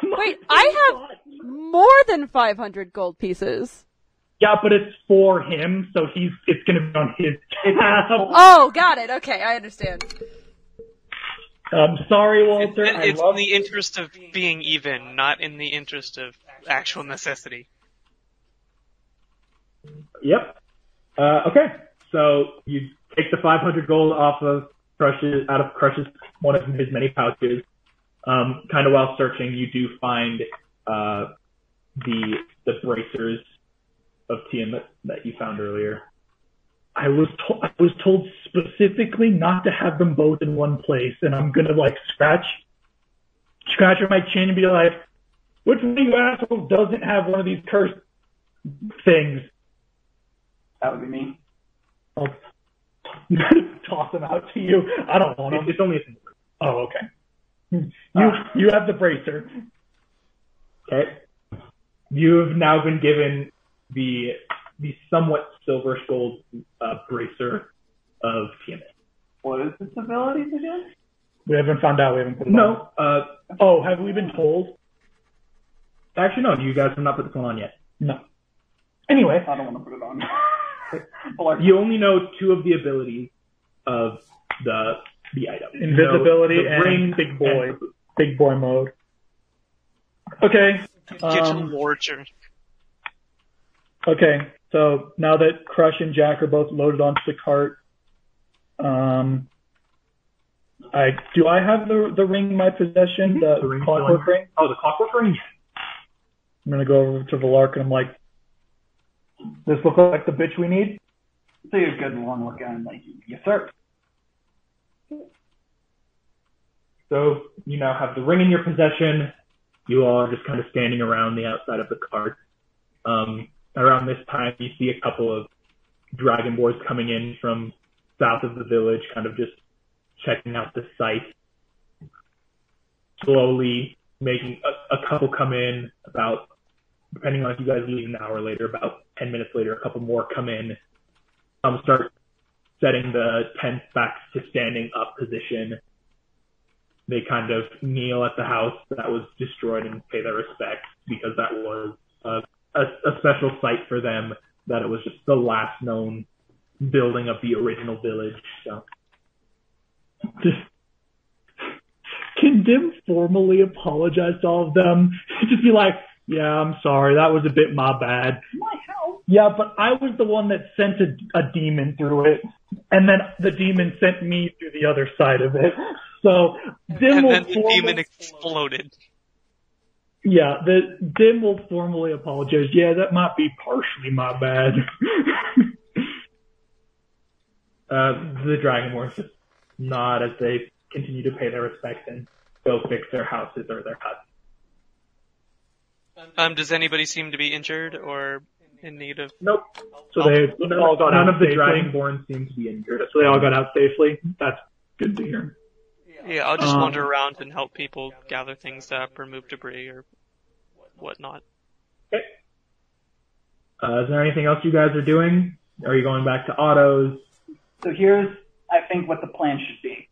Wait, I have more than 500 gold pieces. Yeah, but it's for him, so it's going to be on his tab. Oh, got it. Okay, I understand. I'm sorry, Walter. It's in the interest of being even, not in the interest of actual necessity. Yep. Okay. So you take the 500 gold out of Crush's one of his many pouches. Kind of while searching, you do find the bracers of Tiamat that you found earlier. I was told specifically not to have them both in one place, and I'm gonna like scratch on my chin and be like, which one of you assholes doesn't have one of these cursed things? That would be me. I'll toss them out to you. I don't want them. It's only a single. Oh, okay. You have the bracer. Okay. You've now been given the somewhat silver gold bracer of Tiamat. What is this ability again? We haven't found out. We haven't put it No. on. Have we been told? Actually, no. You guys have not put this one on yet. No. Anyway. I don't want to put it on. You only know 2 of the abilities of the item. Invisibility you know, and ring big boy mode. Okay. Digital Lorger. Okay. So now that Crush and Jack are both loaded onto the cart, do I have the ring in my possession? The ring clockwork ring? Oh, the clockwork ring? I'm gonna go over to Valark and I'm like, this look like the bitch we need? See a good long look at him, like, yes sir. So you now have the ring in your possession. You all are just kind of standing around the outside of the cart. Around this time, you see a couple of dragonborns coming in from south of the village, kind of just checking out the site. Slowly making a couple come in, about, depending on if you guys leave an hour later, about 10 minutes later, a couple more come in. Start setting the tents back to standing up position. They kind of kneel at the house that was destroyed and pay their respects, because that was a special site for them, that it was just the last known building of the original village. So, can Dimm formally apologize to all of them? Just be like, yeah, I'm sorry, that was a bit my bad. My house. Yeah, but I was the one that sent a demon through it, and then the demon sent me through the other side of it. So Dimm and then the demon exploded. Yeah, the Dimm will formally apologize. Yeah, that might be partially my bad. The Dragonborns just nod as they continue to pay their respects and go fix their houses or their huts. Does anybody seem to be injured or in need of? Nope. So they all got out None of the safely. Dragonborn seem to be injured. So they all got out safely. That's good to hear. Yeah, I'll just wander around and help people gather things up or move debris or whatnot. Okay. Is there anything else you guys are doing? Are you going back to autos? So here's, I think, what the plan should be.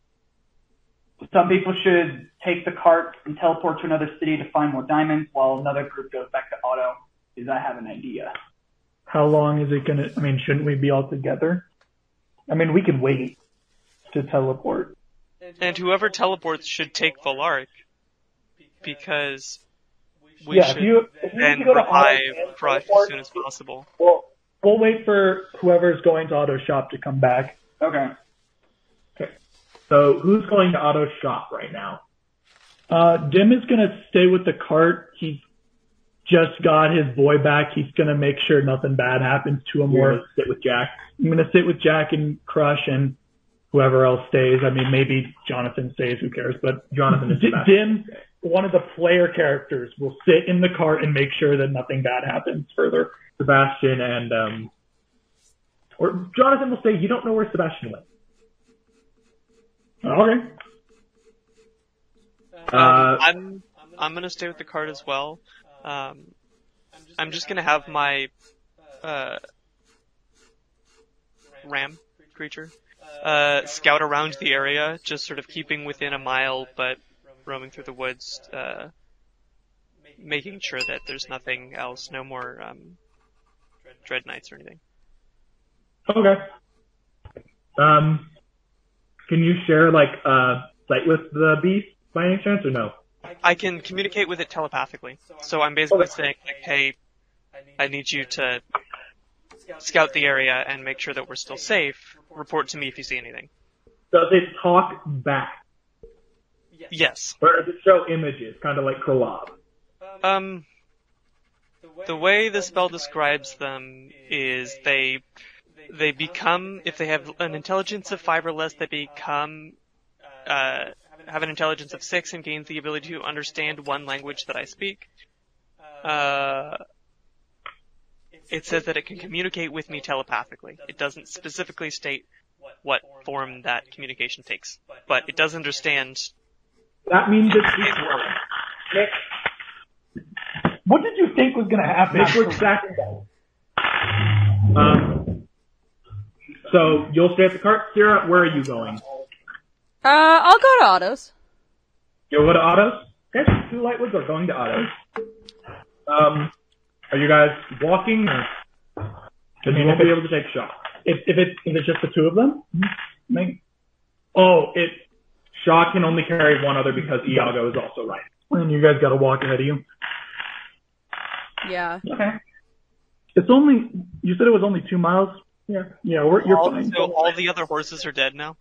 Some people should take the cart and teleport to another city to find more diamonds, while another group goes back to auto, because I have an idea. How long is it gonna, I mean, shouldn't we be all together? I mean, we can wait to teleport. And whoever teleports should take Valark, because we should then revive Crush as soon as possible. Well, we'll wait for whoever's going to auto shop to come back. Okay. So who's going to auto shop right now? Dimm is gonna stay with the cart. He just got his boy back. He's gonna make sure nothing bad happens to him. You're gonna sit with Jack? I'm gonna sit with Jack and Crush and whoever else stays. I mean, maybe Jonathan stays. Who cares? But Jonathan is Dimm, one of the player characters, will sit in the cart and make sure that nothing bad happens further. Sebastian and or Jonathan will say, you don't know where Sebastian went. Okay. I'm gonna stay with the cart as well. I'm just gonna have my ram creature scout around the area, just sort of keeping within a mile, but roaming through the woods, making sure that there's nothing else, no more dread knights or anything. Okay. Can you share sight with the beast by any chance, or no? I can communicate with it telepathically. So I'm basically saying, like, hey, I need you to scout the area and make sure that we're still safe. Report to me if you see anything. Does it talk back? Yes. Or does it show images, kind of like Krolab? The way the spell describes them is they become, if they have an intelligence of 5 or less, they become, have an intelligence of 6 and gains the ability to understand one language that I speak. It says that it can communicate with me telepathically. It doesn't specifically state what form that communication takes, but it does understand. That means it's Nick, what did you think was going to happen? Nick looks back. So you'll stay at the cart. Sierra, where are you going? I'll go to Otto's. You'll go to Otto's? Okay, 2 Lightwoods are going to Otto's. Are you guys walking, or you won't be able to take a shot? If it's just the 2 of them? Shaw can only carry one other because Iago is also right. And you guys got to walk ahead of you. Yeah. Okay. It's only. You said it was only 2 miles. Yeah. Yeah, you're fine. So all the other horses are dead now?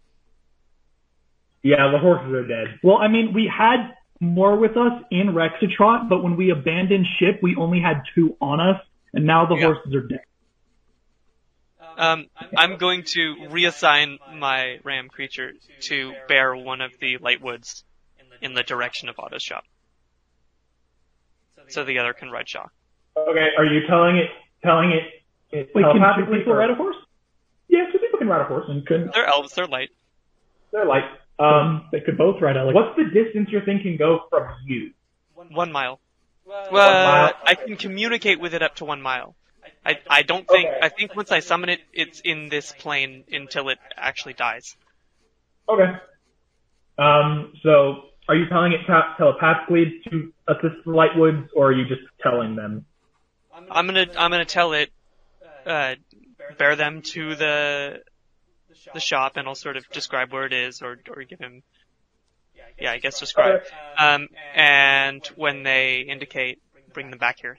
Yeah, the horses are dead. Well, I mean, we had more with us in Rexitrot, but when we abandoned ship, we only had 2 on us, and now the horses are dead. I'm going to reassign my ram creature to bear one of the Lightwoods in the direction of Otto's shop. So the other can ride Shaw. Okay, are you telling it Wait, can 2 people ride a horse? Yeah, 2 people can ride a horse. They're elves, they're light. They're light. They could both ride Elek. What's the distance your thing can go from you? 1 mile. Well, 1 mile? I can communicate with it up to 1 mile. I don't think, I think once I summon it, it's in this plane until it actually dies. Okay. So, are you telling it telepathically to assist the Lightwoods, or are you just telling them? I'm gonna tell it, bear them to the shop, and I'll sort of describe where it is, or give him, I guess describe. And when they indicate, bring them back here.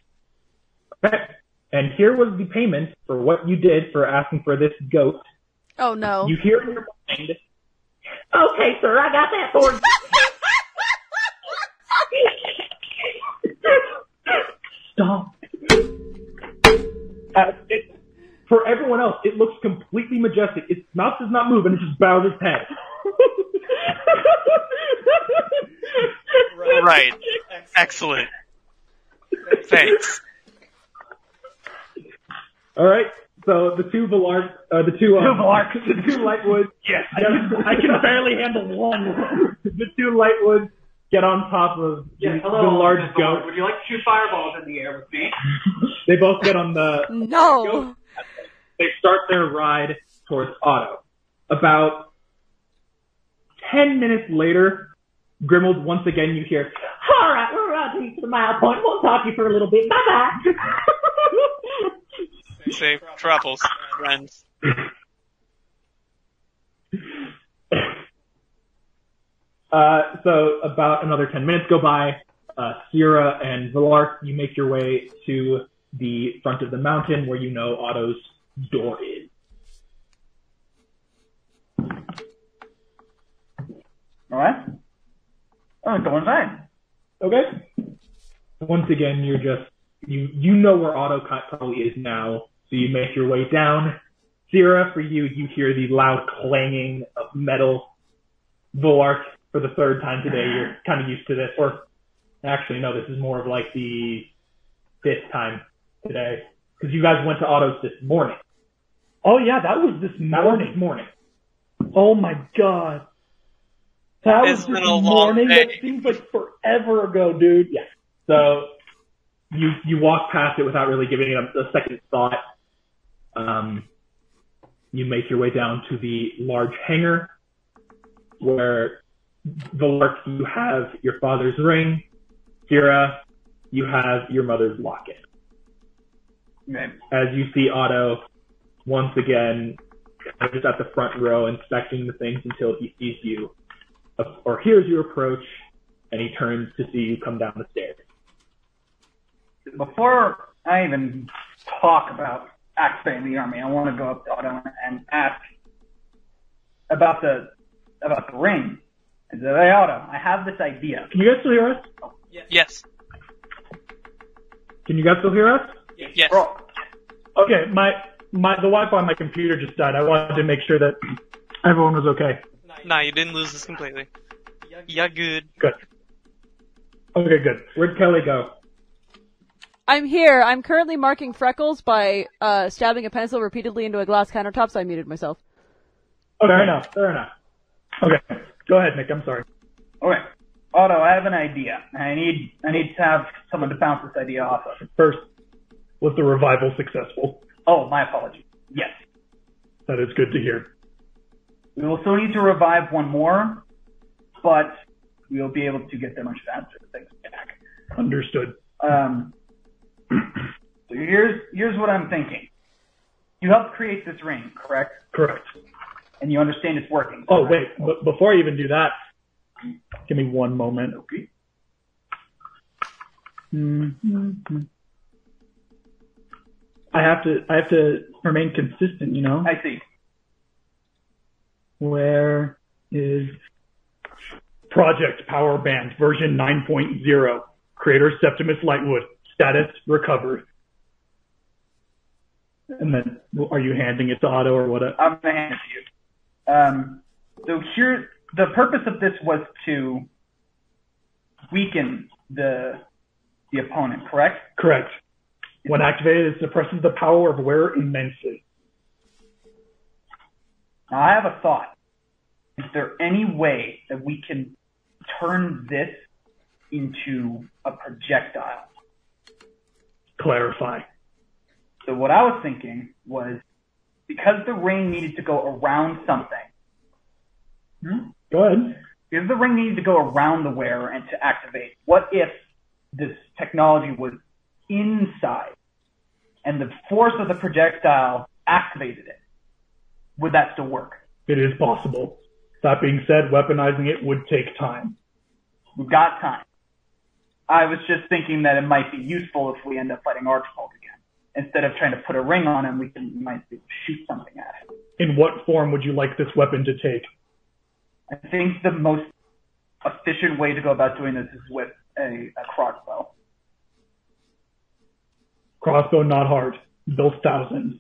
Okay. And here was the payment for what you did for asking for this goat. Oh no. You hear in your mind, okay, sir, I got that for you. Stop. For everyone else, it looks completely majestic. Its mouth does not move, and it just bows its head. Right. Excellent. Thanks. All right. So the 2 Valark, the 2 Lightwoods. Yes, I can barely handle one. The 2 Lightwoods get on top of the large goat. Would you like to shoot fireballs in the air with me? They both get on the No. goat. They start their ride towards Otto. About 10 minutes later, Grimuld, once again you hear, all right, we're riding to the mile point. We'll talk to you for a little bit. Bye-bye. Safe travels, friends. So about another 10 minutes go by. Sierra and Valark, you make your way to the front of the mountain where you know Otto's door is. Alright. Oh, go inside. Okay. Once again, you're just, you know where Otto probably is now, so you make your way down. Sierra, for you, you hear the loud clanging of metal. Valark, for the 3rd time today, you're kind of used to this. Or, actually, no, this is more of like the 5th time today. Because you guys went to Otto's this morning. Oh yeah, that was this morning. Oh my god. That was this morning? That seems like forever ago, dude. Yeah. So, you walk past it without really giving it a second thought. You make your way down to the large hangar where Valark, you have your father's ring. Sierra, you have your mother's locket. Okay. As you see Otto, once again, just at the front row inspecting the things until he sees you or hears you approach, and he turns to see you come down the stairs. Before I even talk about activating the army, I want to go up to Otto and ask about the ring. I said, hey Otto, I have this idea. Can you guys still hear us? Yes. Can you guys still hear us? Yes. Bro, Okay, the Wi-Fi on my computer just died. I wanted to make sure that everyone was okay. Nah, you didn't lose this completely. Yeah, good. Good. Okay, good. Where'd Kelly go? I'm here. I'm currently marking freckles by stabbing a pencil repeatedly into a glass countertop, so I muted myself. Okay. Fair enough. Fair enough. Okay. Go ahead, Nick. I'm sorry. Okay. Otto, I have an idea. I need to have someone to bounce this idea off of. First, was the revival successful? Oh, my apologies. Yes. That is good to hear. We will still need to revive one more, but we'll be able to get there much faster thanks to Jack. Understood. So here's what I'm thinking. You helped create this ring, correct? Correct. And you understand it's working. Oh, correct? wait. But before I even do that, give me one moment. Okay. I have to remain consistent, you know? I see. Where is Project Power Band version 9.0? Creator Septimus Lightwood. Status recovered. And then, are you handing it to Otto or what? I'm gonna hand it to you. So here, the purpose of this was to weaken the opponent, correct? Correct. When activated, it suppresses the power of wearer immensely. Now I have a thought. Is there any way that we can turn this into a projectile? Clarify. So what I was thinking was, because the ring needed to go around something. Go ahead. Because the ring needed to go around the wearer and to activate, what if this technology was inside and the force of the projectile activated it? Would that still work? It is possible. That being said, weaponizing it would take time. We've got time. I was just thinking that it might be useful if we end up fighting Archibald again. Instead of trying to put a ring on him, we might be able to shoot something at him. In what form would you like this weapon to take? I think the most efficient way to go about doing this is with a crossbow. Crossbow, not hard. Built thousands.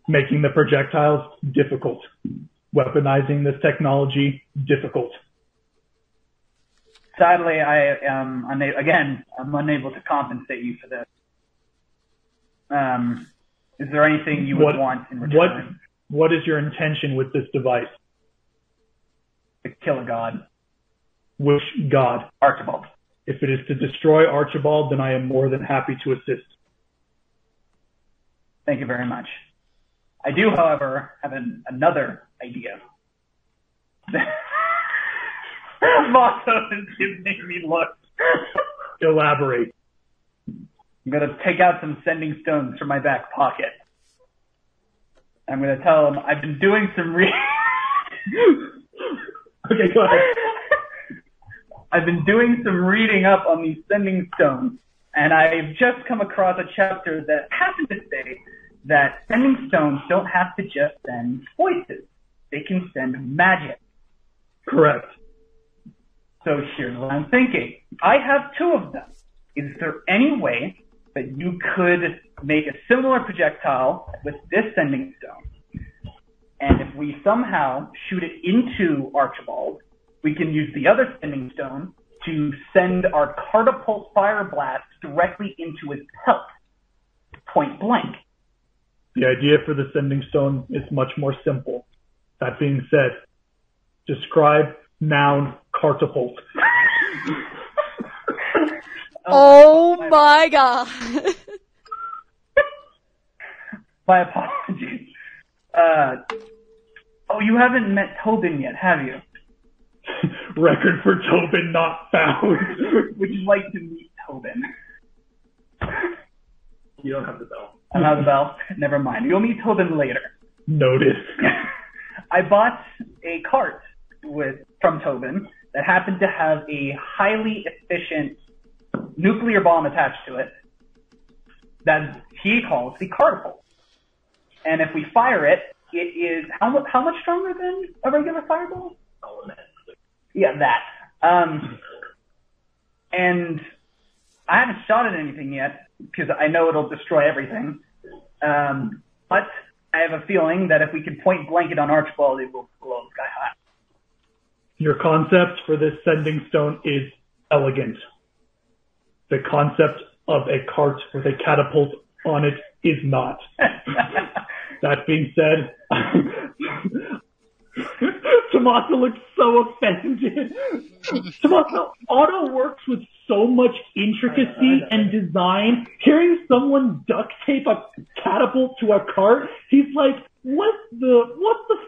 Making the projectiles difficult. Weaponizing this technology difficult. Sadly, I am I'm unable to compensate you for this. Is there anything you would want in return? What is your intention with this device? To kill a god. Which god? Archibald. If it is to destroy Archibald, then I am more than happy to assist. Thank you very much. I do, however, have another idea. Motto is giving me look. Elaborate. I'm going to take out some sending stones from my back pocket. I'm going to tell him I've been doing some Okay, go ahead. I've been doing some reading up on these sending stones, and I've just come across a chapter that happened to say that sending stones don't have to just send voices. They can send magic. Correct. So here's what I'm thinking. I have two of them. Is there any way that you could make a similar projectile with this sending stone? And if we somehow shoot it into Archibald, we can use the other sending stone to send our catapult fire blast directly into his pelt, point blank. The idea for the sending stone is much more simple. That being said, describe noun catapult. Oh my god. My apologies. You haven't met Tobin yet, have you? Record for Tobin not found. Would you like to meet Tobin? You don't have the bell. I don't have the bell? Never mind. You'll meet Tobin later. Noted. I bought a cart from Tobin that happened to have a highly efficient nuclear bomb attached to it that he calls the catapult. And if we fire it, it is how much stronger than a regular fireball? Yeah, that. And I haven't shot at anything yet because I know it'll destroy everything. But I have a feeling that if we can point blanket on Archibald, it will blow sky high. Your concept for this sending stone is elegant. The concept of a cart with a catapult on it is not. That being said, Tommaso looks so offended. Tommaso, Otto works with so much intricacy and design. Hearing someone duct tape a catapult to a cart, he's like, what the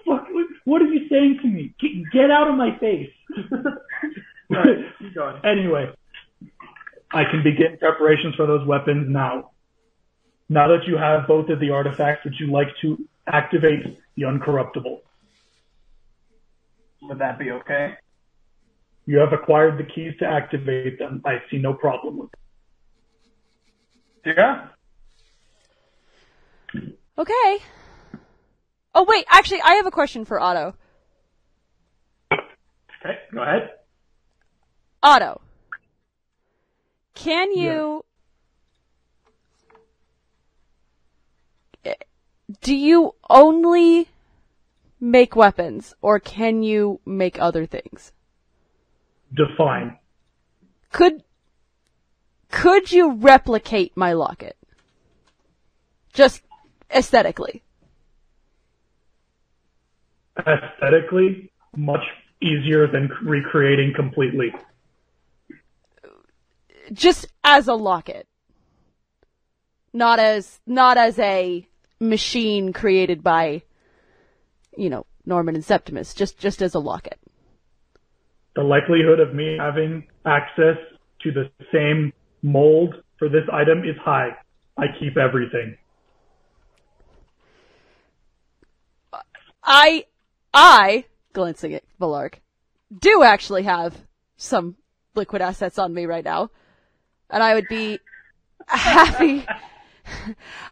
fuck? What are you saying to me? Get out of my face. Anyway, I can begin preparations for those weapons now. Now that you have both of the artifacts, would you like to activate the Uncorruptible? Would that be okay? You have acquired the keys to activate them. I see no problem with it. Yeah? Okay. Oh, wait, actually, I have a question for Otto. Okay, go ahead. Otto, can you... Do you only make weapons, or can you make other things? Define. Could you replicate my locket? Just aesthetically. Aesthetically, much easier than recreating completely. Just as a locket. Not as a machine created by, Norman and Septimus. Just as a locket. The likelihood of me having access to the same mold for this item is high. I keep everything. I, glancing at Valark, do actually have some liquid assets on me right now. And I would be happy,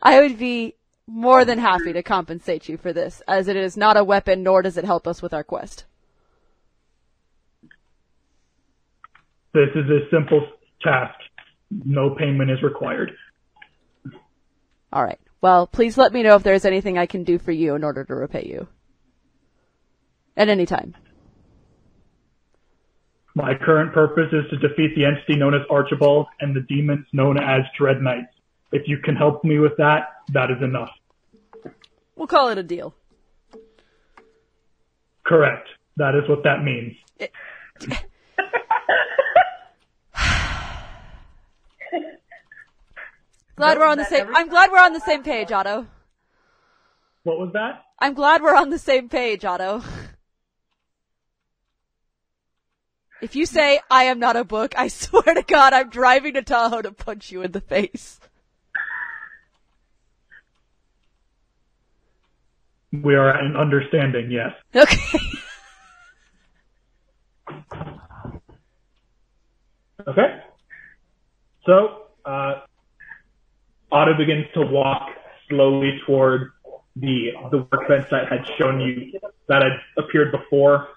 I would be more than happy to compensate you for this, as it is not a weapon, nor does it help us with our quest. This is a simple task. No payment is required. Alright. Well, please let me know if there's anything I can do for you in order to repay you. At any time. My current purpose is to defeat the entity known as Archibald and the demons known as Dread Knights. If you can help me with that, that is enough. We'll call it a deal. Correct. That is what that means. I'm glad we're on the same page, Otto. What was that? I'm glad we're on the same page, Otto. If you say, I am not a book, I swear to God, I'm driving to Tahoe to punch you in the face. We are in understanding, yes. Okay. Okay. So, Otto begins to walk slowly toward the workbench that had shown you, that had appeared before,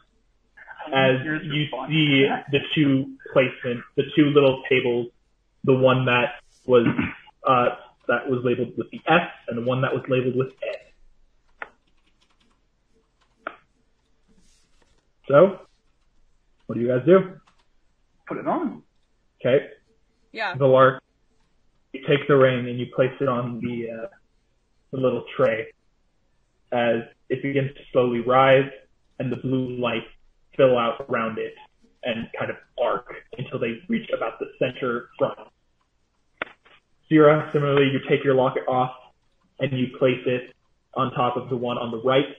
as you see the two placements, the two little tables, the one that was labeled with the S and the one that was labeled with N. So, what do you guys do? Put it on. Okay. Yeah. Valark, you take the ring and you place it on the little tray as it begins to slowly rise and the blue light fill out around it and kind of arc until they reach about the center front. Sierra, similarly, you take your locket off and you place it on top of the one on the right.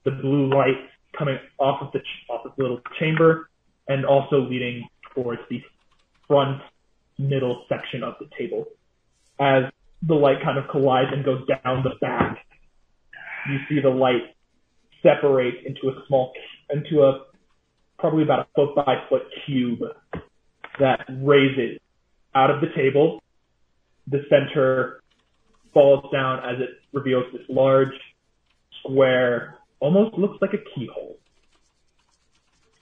The blue light coming off of the little chamber and also leading towards the front middle section of the table. As the light kind of collides and goes down the back, you see the light separate into a probably about a foot by foot cube that raises out of the table. The center falls down as it reveals this large square, almost looks like a keyhole,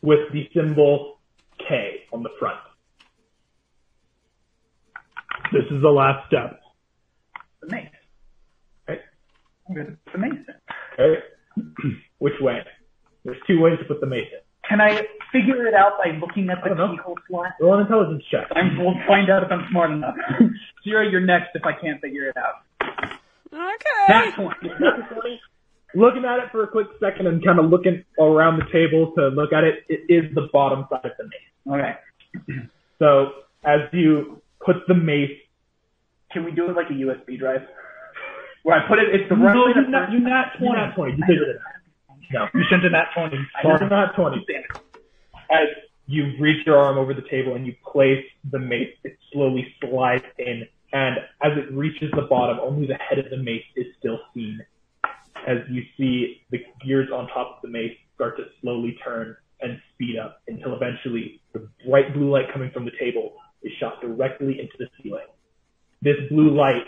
with the symbol K on the front. This is the last step. Nice. Okay. I'm going to put the mace in. Okay. Which way? There's two ways to put the mace in. Can I figure it out by looking at the keyhole slot? Roll an intelligence check. We'll find out if I'm smart enough. Zero, you're next if I can't figure it out. Okay. That's one. Looking at it for a quick second and kind of looking around the table to look at it, it is the bottom side of the mace. Okay. So as you put the mace, Can we do it like a USB drive? Where I put it, it's the right No, way to you nat 20. not 20, you figured it out. No. You sent a nat 20. Sorry, not 20. As you reach your arm over the table and you place the mace, it slowly slides in, and as it reaches the bottom, only the head of the mace is still seen. As you see the gears on top of the mace start to slowly turn and speed up until eventually the bright blue light coming from the table is shot directly into the ceiling. This blue light,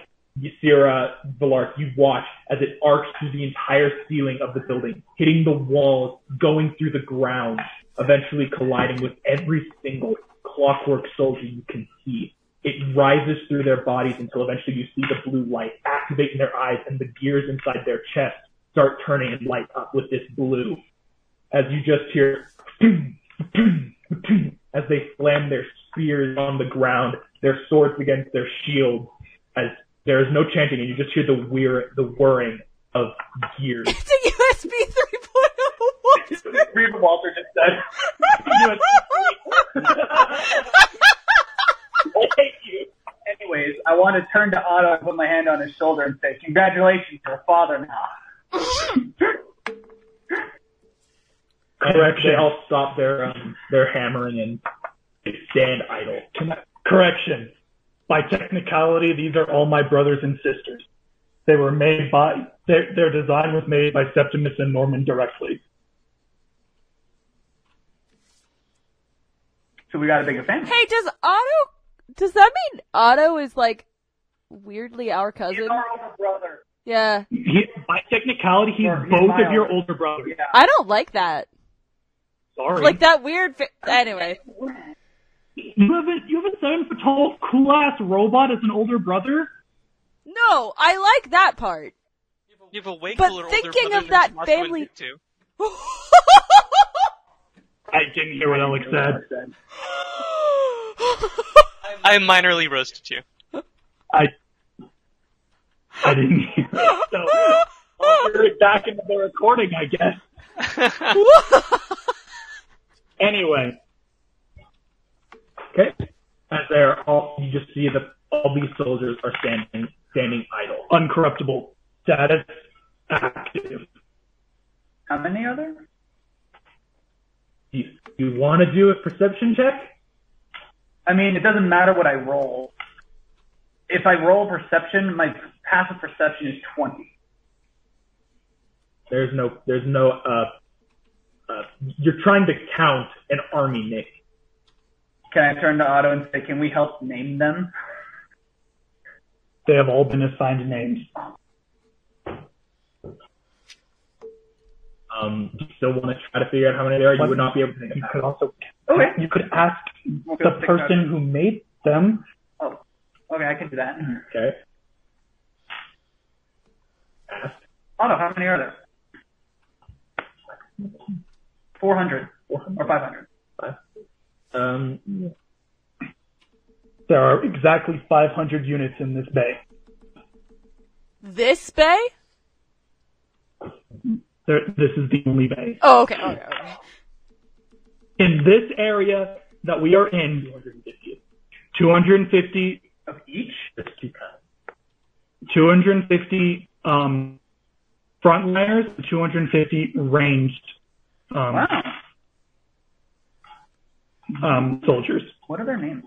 Sierra, Valark, you watch as it arcs through the entire ceiling of the building, hitting the walls, going through the ground, eventually colliding with every single clockwork soldier you can see. It rises through their bodies until eventually you see the blue light activate in their eyes and the gears inside their chest start turning and light up with this blue. As you just hear as they slam their spears on the ground, their swords against their shields, as there is no chanting and you just hear the whirring of gears. It's a USB 3.0. Read what Walter just said. Thank you. Anyways, I want to turn to Otto and put my hand on his shoulder and say, "Congratulations, you're a father now." Correction. They all stop their hammering and they stand idle. Correction. By technicality, these are all my brothers and sisters. They were made by, their design was made by Septimus and Norman directly. So we got a bigger family. Hey, does that mean Otto is like weirdly our cousin? He's our older brother. Yeah. By technicality, he's Or he's both my of your older- older brothers. Yeah. I don't like that. Sorry. Like that weird anyway. You have a 7-foot tall, cool ass robot as an older brother? No, I like that part. You have a way But cooler thinking older brother of that than Marco and family- Nick too. I didn't hear what Elek said. I minorly roasted you. I didn't hear it, so I'll hear it back into the recording, I guess. Anyway. Okay. As you just see that all these soldiers are standing idle. Uncorruptible. Status active. How many are there? You want to do a perception check? I mean, it doesn't matter what I roll. If I roll perception, my passive perception is 20. There's no, you're trying to count an army, Nick. Can I turn to Otto and say, "Can we help name them?" They have all been assigned names. Do you still want to try to figure out how many there are? You would not be able to think You about could it. also, Okay. you could ask Okay, the let's take person note. who made them. Oh, okay, I can do that. Okay. Otto, how many are there? 400 or 500. There are exactly 500 units in this bay. This bay? This is the only bay. Oh, okay. In this area that we are in, 250 Of each? 250 frontliners, 250 ranged Wow. soldiers. What are their names?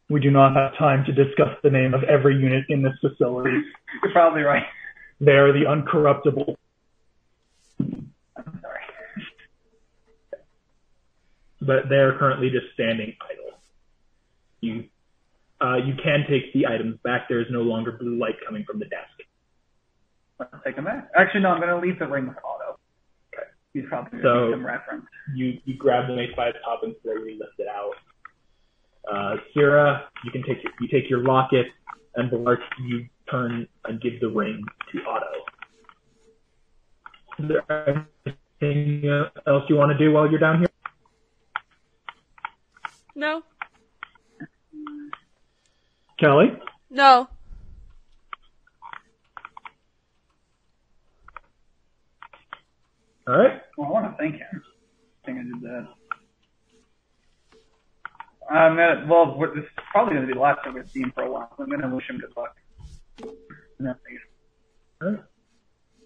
We do not have time to discuss the name of every unit in this facility. You're probably right. They are the uncorruptible. I'm sorry. But they're currently just standing idle. You can take the items back. There is no longer blue light coming from the desk. Let's take them back. Actually, no, I'm going to leave the ring with Otto. Okay. He's probably going to need some reference. You grab the mace by its top and slowly lift it out. Kira, you take your locket, and Valark, you turn and give the ring to Otto. Is there anything else you want to do while you're down here? No. Kelly? No. All right. Well, I want to thank him. I think I did that. This is probably going to be the last time we've seen him for a while. So I'm going to wish him good luck. And that's it. All right.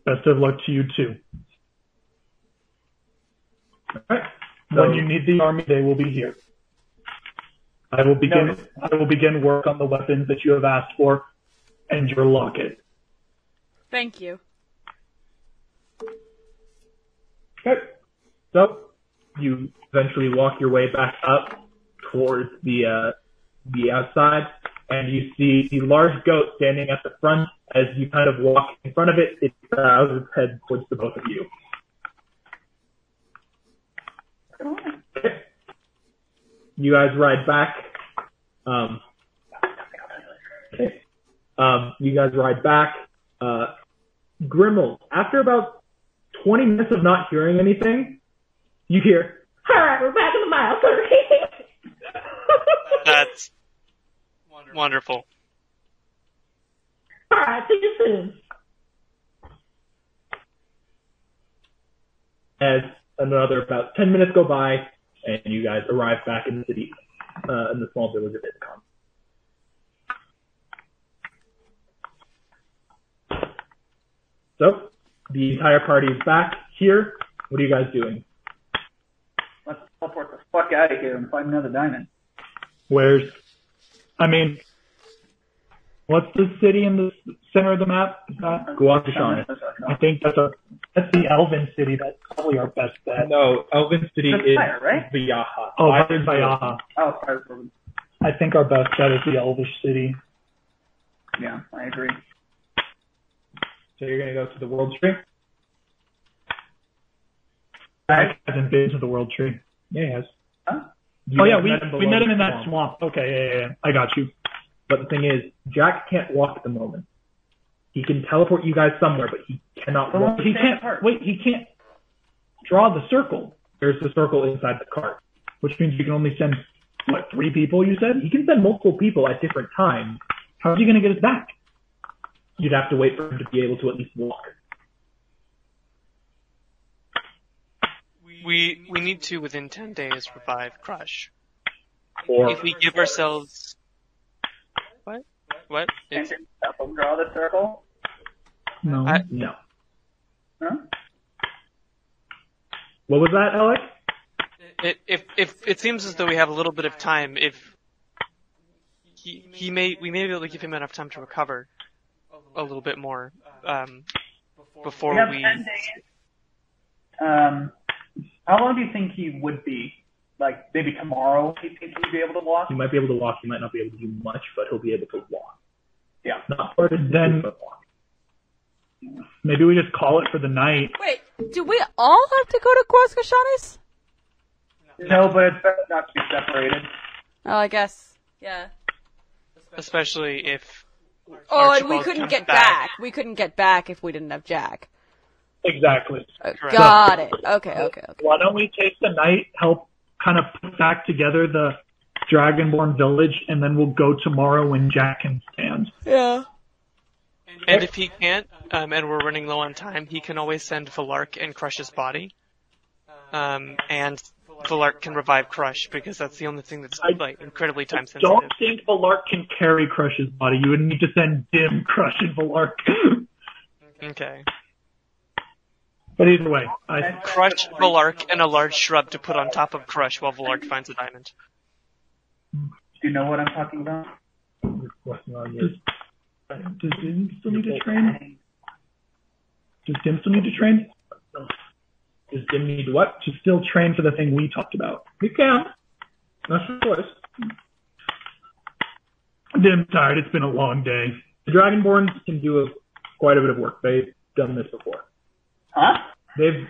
Best of luck to you too. All right. So, When you need the army, they will be here. I will begin work on the weapons that you have asked for, and your locket. Thank you. okay. So you eventually walk your way back up towards the outside, and you see the large goat standing at the front. As you kind of walk in front of it, it bows its head towards the both of you. Okay. You guys ride back. Okay. You guys ride back. Grimuld, after about 20 minutes of not hearing anything, you hear, "Alright, we're back in the mile, sir." That's wonderful. Alright, see you soon. As another about 10 minutes go by, and you guys arrive back in the city, in the small village of Itcom. So, the entire party is back here. What are you guys doing? Let's teleport the fuck out of here and find another diamond. What's the city in the center of the map? Guadalcanal. I think that's the Elven city. That's probably our best bet. No, Elven City That's is fire, right? Viaha. Oh, that's Vayaha. Oh, sorry. I think our best bet is the Elvish city. Yeah, I agree. So you're gonna go to the World Tree? I haven't been to the World Tree. Yeah, he has. Huh? Oh yeah, met him we below met him in the that swamp. Okay, yeah. I got you. But the thing is, Jack can't walk at the moment. He can teleport you guys somewhere, but he cannot walk. He can't draw the circle. There's the circle inside the cart. Which means you can only send, 3 people, you said? He can send multiple people at different times. How's he going to get us back? You'd have to wait for him to be able to at least walk. We need to, within 10 days, revive Crush. Or If we give ourselves... What? Can't you help him draw the circle? No. no. Huh? What was that, Elek? If it seems as though we have a little bit of time, if we may be able to give him enough time to recover a little bit more before We have we. 10 days. How long do you think he would be? Like, maybe tomorrow do you think he'd be able to walk? He might be able to walk. He might not be able to do much, but he'll be able to walk. Yeah. Not far to Then- but walk. Maybe we just call it for the night. Wait, do we all have to go to Guascashanis? No, but it's better not to be separated. Oh, I guess. Yeah. Especially if. Oh, and we Archibald couldn't comes get back. We couldn't get back if we didn't have Jack. Exactly. Correct. Got it. Okay. Why don't we take the night, help kind of put back together the Dragonborn village, and then we'll go tomorrow when Jack can stand. Yeah. And if he can't, and we're running low on time, he can always send Valark and crush his body. And Valark can revive Crush, because that's the only thing that's incredibly time sensitive. Don't think Valark can carry Crush's body. You would need to send Dimm, Crush, and Valark. Okay. But either way, Crush, Valark, and a large shrub to put on top of Crush while Valark finds a diamond. Do you know what I'm talking about? Does Dimm still need to train? Does Dimm still need to train? Does Dimm need what? To still train for the thing we talked about. He can. That's your choice. Dimm's tired. It's been a long day. The Dragonborns can do quite a bit of work. They've done this before. Huh? They've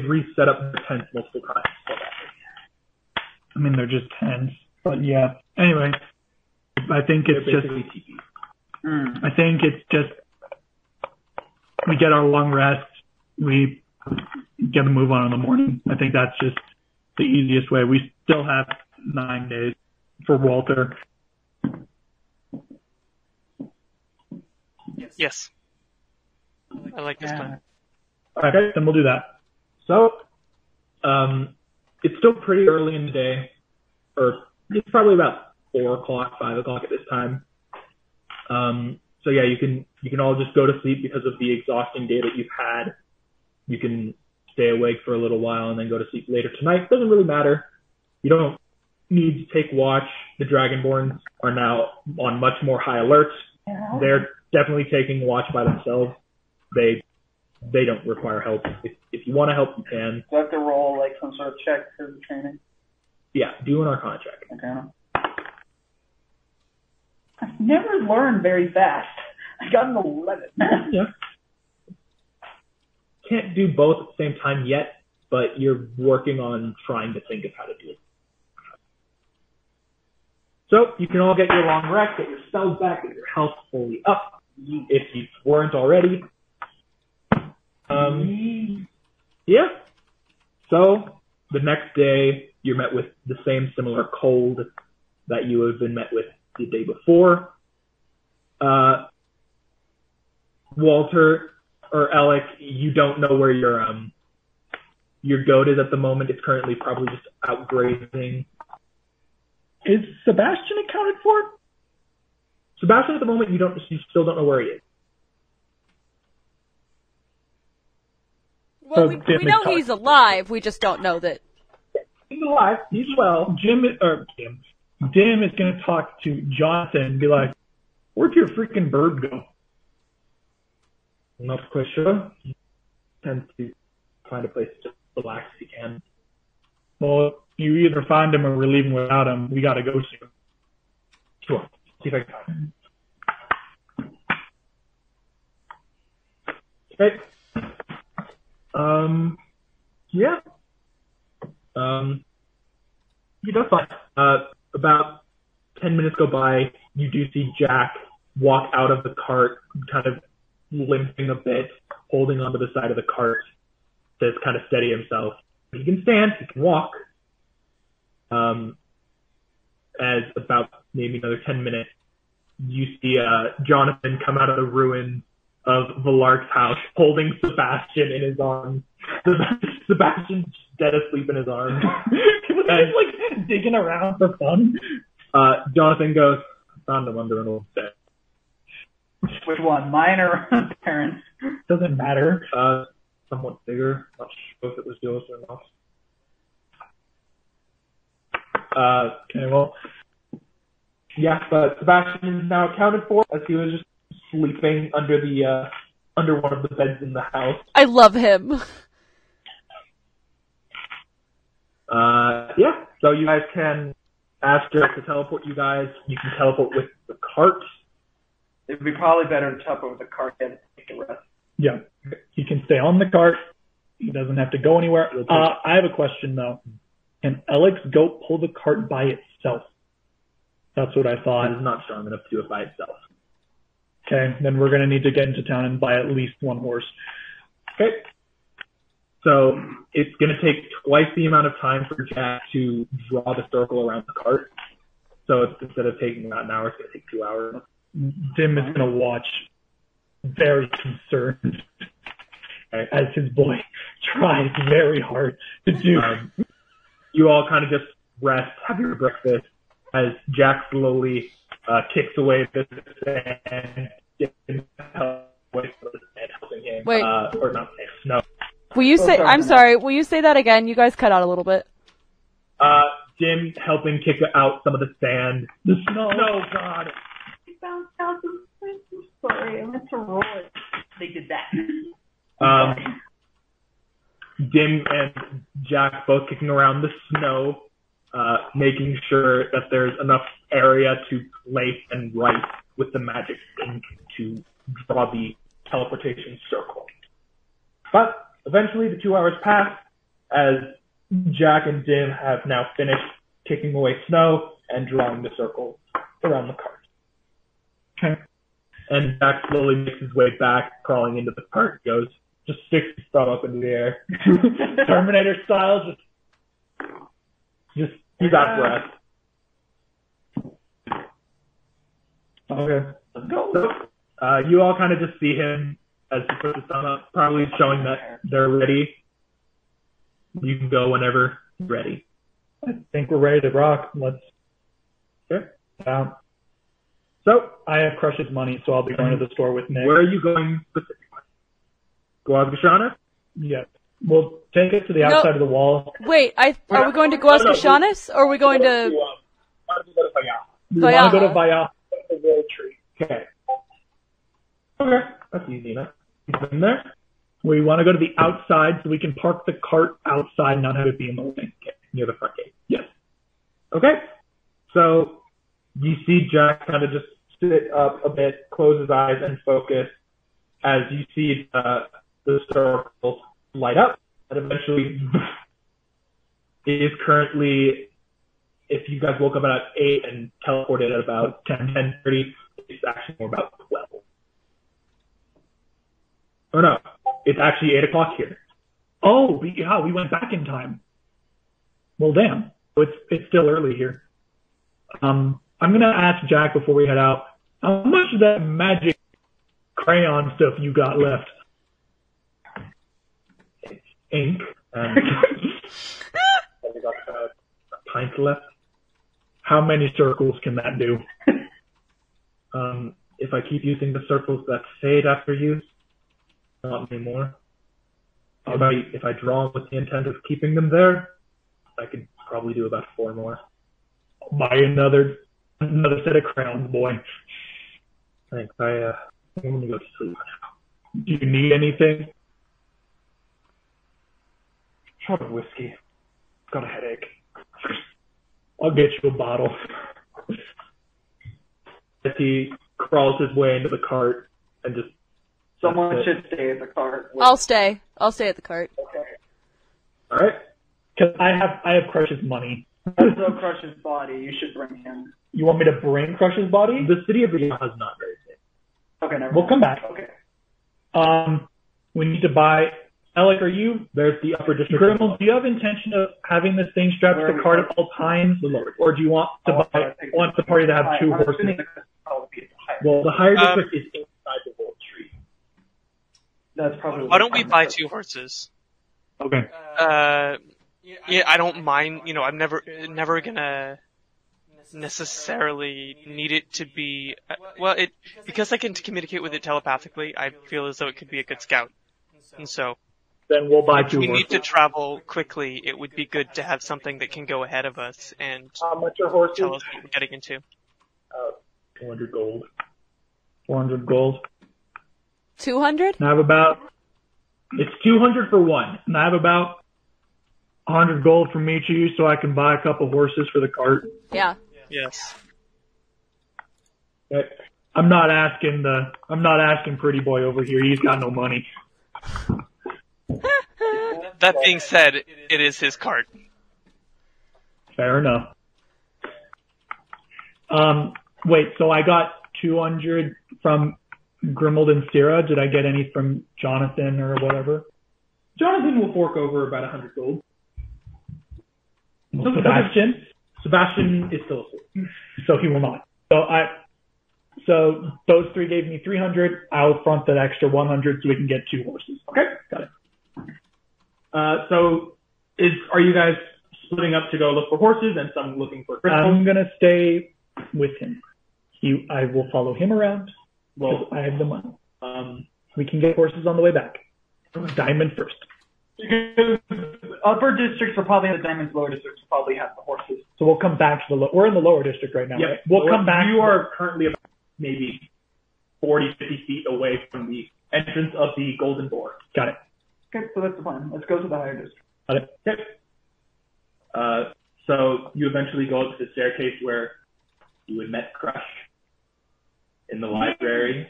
reset up their tents multiple times. I mean, they're just tents. But yeah. Anyway, I think it's just... I think it's just... We get our long rest. we get the move on in the morning. I think that's just the easiest way. We still have 9 days for Walter. Yes. I like this plan. Okay, then we'll do that. So, it's still pretty early in the day, or it's probably about 4 o'clock, 5 o'clock at this time. So yeah, you can all just go to sleep because of the exhausting day that you've had. You can stay awake for a little while and then go to sleep later tonight. Doesn't really matter. You don't need to take watch. The Dragonborns are now on much more high alert. They're definitely taking watch by themselves. They don't require help. If you want to help, you can. Do I have to roll like some sort of check for the training? Yeah, do an Arcana check. Okay. I've never learned very fast. I got an 11. Yeah. Can't do both at the same time yet, but you're working on trying to think of how to do it. So you can all get your long rest, get your spells back, get your health fully up, if you weren't already. Yeah. So the next day, you're met with the same similar cold that you have been met with the day before. Walter or Elek, you don't know where your goat is at the moment. It's currently probably just out grazing. Is Sebastian accounted for? Sebastian, at the moment, you still don't know where he is. Well, we know he's alive. We just don't know that. He's alive. He's well. Dimm is going to talk to Jonathan and be like, "Where'd your freaking bird go?" I'm not quite sure. He tends to find a place to relax if he can. Well, you either find him or we're leaving without him. We got to go soon. Sure. See if I can find him. Okay. Yeah. He does fine. About 10 minutes go by. You do see Jack walk out of the cart, kind of limping a bit, holding onto the side of the cart to kind of steady himself. He can stand, he can walk. As about maybe another 10 minutes, you see Jonathan come out of the ruins of Valark's house, holding Sebastian in his arms. Sebastian's dead asleep in his arms. Was he like digging around for fun? Jonathan goes, found him under an old bed. Which one, mine or parents? Doesn't matter. Somewhat bigger. Not sure if it was yours or not. Okay, well. Yeah, but Sebastian is now accounted for as he was just sleeping under one of the beds in the house. I love him. Yeah, so you guys can ask Jack to teleport you guys. You can teleport with the cart. It would be probably better to teleport with the cart than to take a rest. Yeah, he can stay on the cart. He doesn't have to go anywhere. I have a question, though. Can Elek's goat pull the cart by itself? That's what I thought. It is not strong enough to do it by itself. Okay, then we're going to need to get into town and buy at least one horse. Okay. So it's going to take twice the amount of time for Jack to draw the circle around the cart. So it's, instead of taking about an hour, it's going to take 2 hours. Dimm is going to watch very concerned as his boy tries very hard to do. You all kind of just rest, have your breakfast, as Jack slowly kicks away the sand, helping him. Wait. Or not snow. Will you say? I'm sorry. Will you say that again? You guys cut out a little bit. Dimm helping kick out some of the sand. The snow. Oh God. I'm sorry, I meant to roll it. They did that. Dimm and Jack both kicking around the snow, making sure that there's enough area to place and write with the magic ink to draw the teleportation circle. But eventually the 2 hours pass as Jack and Dimm have now finished kicking away snow and drawing the circle around the cart. Okay. And Jack slowly makes his way back, crawling into the cart, goes, just sticks his thumb up into the air. Terminator style, just He's out of breath. okay. Let's go. So, you all kind of just see him as he puts his thumb up, probably showing that they're ready. You can go whenever you're ready. I think we're ready to rock. Let's. Okay. So I have Crush's money, so I'll be going to the store with Nick. Where are you going specifically? Guadalajara? Yeah. We'll take it to the outside of the wall. Wait, are we going to Guascashanis, or are we going to... We want to go to Valark? Valark, the world tree. Okay. Okay. That's easy enough. You've been there? We want to go to the outside so we can park the cart outside and not have it be in the way. Okay. Near the front gate. Yes. Okay. So you see Jack kind of just sit up a bit, close his eyes, and focus as you see the circles light up. And eventually, it is currently, if you guys woke up at 8 and teleported at about 10:30, it's actually more about 12. Oh no, it's actually 8 o'clock here. Oh, we went back in time. Well, damn. It's still early here. I'm going to ask Jack before we head out, how much of that magic crayon stuff you got left? It's ink, and we got a pint left. How many circles can that do? If I keep using the circles that fade after use, not anymore. If I draw with the intent of keeping them there, I could probably do about 4 more. I'll buy another set of crayons, boy. Thanks. I'm gonna go to sleep now. Do you need anything? Shot of whiskey. Got a headache. I'll get you a bottle. As he crawls his way into the cart and just... Someone should stay at the cart. I'll stay. I'll stay at the cart. Okay. Alright. Because I have Crush's money. Also, Crush's body. You should bring him. You want me to bring Crush's body? The city of Valark is not very big. Okay, never We'll mind. come back. Okay. We need to buy... Elek, are you... There's the upper district. Grimuld, do you have intention of having this thing strapped to the cart at all times? Or do you want the party to have 2 horses? Well, the higher district is inside the world tree. That's probably. Why don't we buy 2 horses? Okay. Yeah, I don't mind. You know, I'm never gonna necessarily need it to be. Because I can communicate with it telepathically. I feel as though it could be a good scout, and so. Then we'll buy 2 If horses. we need to travel quickly, it would be good to have something that can go ahead of us and How much are horses? tell us what we're getting into. 200 gold. 400 gold. 200? And I have about... It's 200 for one. And I have about 100 gold from each of you so I can buy a couple horses for the cart. Yeah. Yes. I'm not asking pretty boy over here. He's got no money. That being said, it is his cart. Fair enough. Wait, so I got 200 from Grimuld and Sierra. Did I get any from Jonathan or whatever? Jonathan will fork over about 100 gold. Sebastian? Sebastian is still asleep. So he will not. So those 3 gave me 300. I'll front that extra 100 so we can get 2 horses. Okay. Got it. So are you guys splitting up to go look for horses and some looking for crystals? I'm going to stay with him. I will follow him around. Well, I have the money. We can get horses on the way back. Diamond first. Upper districts will probably have the diamonds. Lower districts will probably have the horses. So we'll come back to we're in the lower district right now. Yep. Right? We'll come back. You are currently about maybe 40, 50 feet away from the entrance of the Golden Boar. Got it. Okay, so that's the plan. Let's go to the higher district. Got it. Okay. So you eventually go up to the staircase where you had met Crush in the library.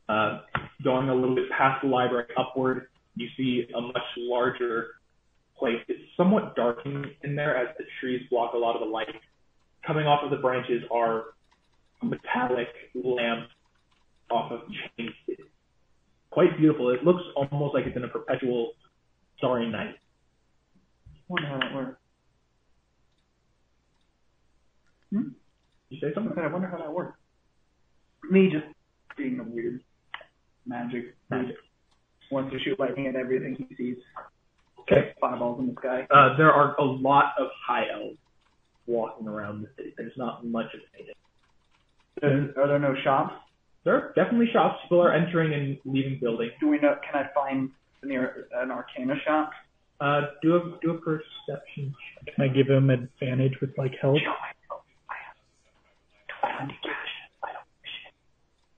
Going a little bit past the library upward, you see a much larger place. It's somewhat dark in there as the trees block a lot of the light. Coming off of the branches are metallic lamps off of chains quite beautiful. It looks almost like it's in a perpetual starry night. I wonder how that works. You say something? I wonder how that works. Me just being a weird magic. Wants to shoot lightning at everything he sees. Okay. Fireballs in the sky. There are a lot of high elves walking around the city. There's not much of anything. Are there no shops? There are definitely shops. People are entering and leaving buildings. Do we know? Can I find near an Arcana shop? Do a perception. Can I give him advantage with like health?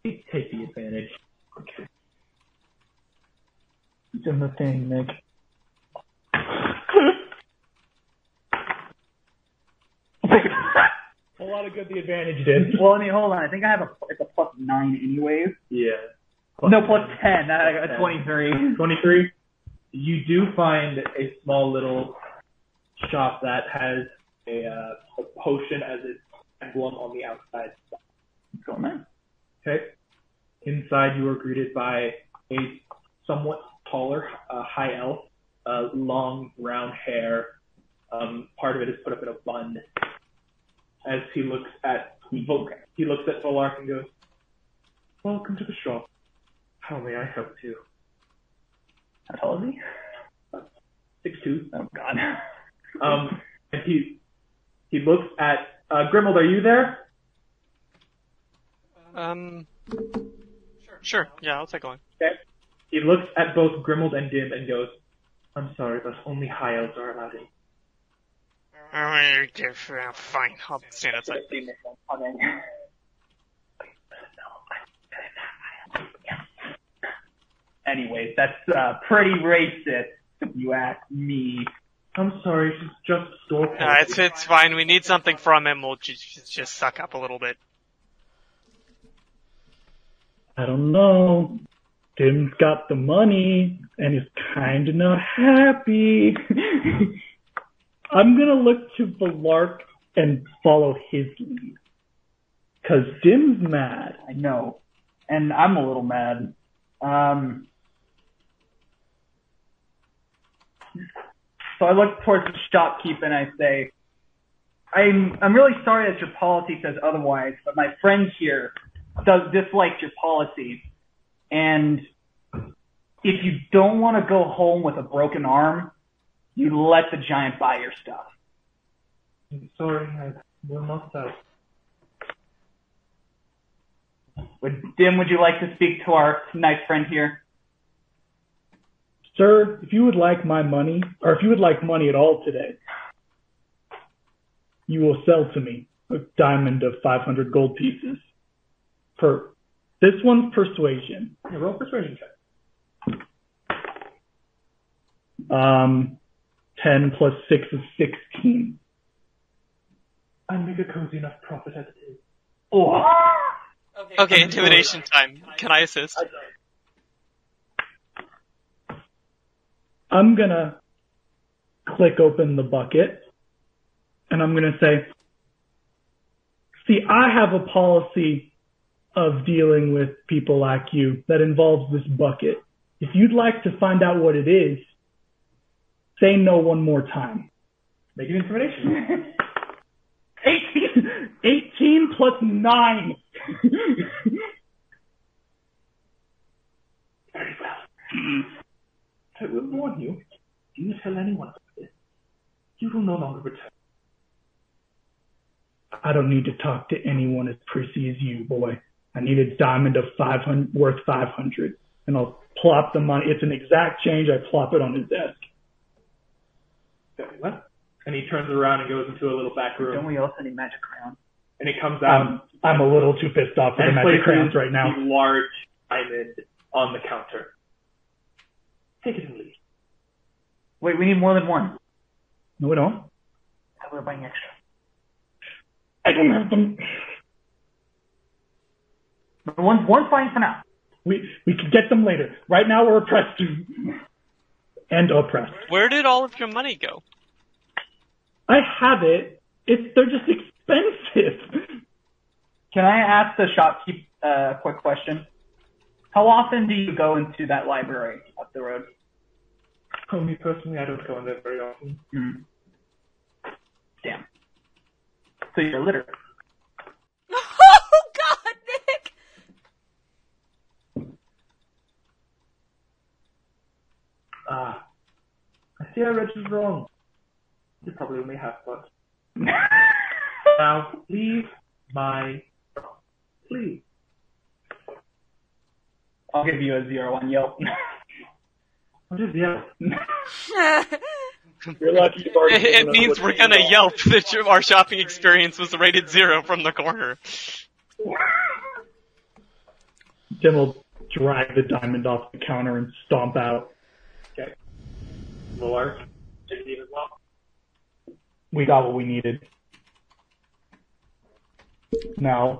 Take the advantage. Okay. It's in the thing, Nick. A lot of good the advantage did. Well, I mean, hold on. I think I have it's a +9 anyways. Yeah. No, +10. I got 23. 23. You do find a small little shop that has a potion as its emblem on the outside. What's going on? Okay. Inside, you are greeted by a somewhat taller high elf, long brown hair. Part of it is put up in a bun. As he looks at Valark and goes, "Welcome to the shop. How may I help you?" How tall is he? 6'2". Oh God. And he looks at Grimuld. Are you there? Sure. Yeah, I'll take one. Okay. He looks at both Grimuld and Dimm and goes, "I'm sorry, but only high elves are allowed in." Fine, I'll stand outside. Anyways, that's pretty racist if you ask me. I'm sorry, it's just store policy. It's fine. We need something from him. We'll just suck up a little bit. I don't know. Dimm's got the money, and is kinda not happy. I'm gonna look to Valark and follow his lead. 'Cause Dimm's mad. I know. And I'm a little mad. So I look towards the shopkeep and I say, I'm really sorry that your policy says otherwise, but my friend here dislikes your policy. And if you don't want to go home with a broken arm, you let the giant buy your stuff. I'm sorry, I will not sell. Dimm, would you like to speak to our nice friend here? Sir, if you would like my money, or if you would like money at all today, you will sell to me a diamond of 500 gold pieces. For this one's persuasion. Yeah, roll persuasion check. 10 plus 6 is 16. I make a cozy enough profit as it is. Oh. Okay, intimidation time. Can I assist? I'm gonna click open the bucket, and I'm gonna say, see, I have a policy of dealing with people like you that involves this bucket. If you'd like to find out what it is, say no one more time. Make an intimidation. 18 plus 9. Very well. I will warn you, do you tell anyone about this, you will no longer return. I don't need to talk to anyone as prissy as you, boy. I need a diamond of 500, worth 500, and I'll plop the money. It's an exact change. I plop it on his desk. Okay, what? And he turns around and goes into a little back room. Don't we also need magic crayons? And he comes out. I'm a little too pissed off for the magic crayons right now. A large diamond on the counter. Take it and leave. Wait, we need more than one. No, we don't. How we're buying extra. I don't have them. One's fine for now. We can get them later. Right now we're oppressed. And oppressed. Where did all of your money go? I have it. They're just expensive. Can I ask the shopkeep a quick question? How often do you go into that library up the road? For me personally, I don't go in there very often. Damn. So you're literate. Oh God, Nick! I see I read it wrong. You probably only have but. Now, leave my... Please. I'll give you a 0 on Yelp. What is Yelp? You're lucky you've already It given us means what we're you gonna know. yelp that our shopping experience was rated 0 from the corner. Dimm will drag the diamond off the counter and stomp out. Okay. Valark, didn't even well. We got what we needed. Now,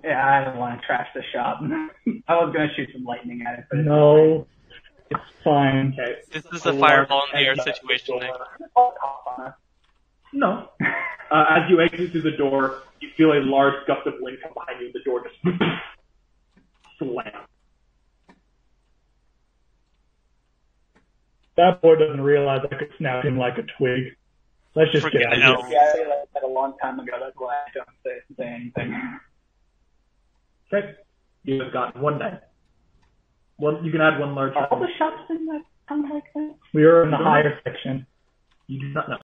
Yeah, I don't want to trash the shop. I was going to shoot some lightning at it, but no, it's fine. Okay. This is a fireball in the air situation, Nick. No. As you exit through the door, you feel a large gust of wind come behind you. The door just slams. That boy doesn't realize I could snap him like a twig. Let's just get out Freaking of here. Yeah, I realized that a long time ago. That's why I don't say anything. Okay. You have gotten one day. Well, you can add one large. Are all the shops in that town like that? We are in the higher section. You do not know.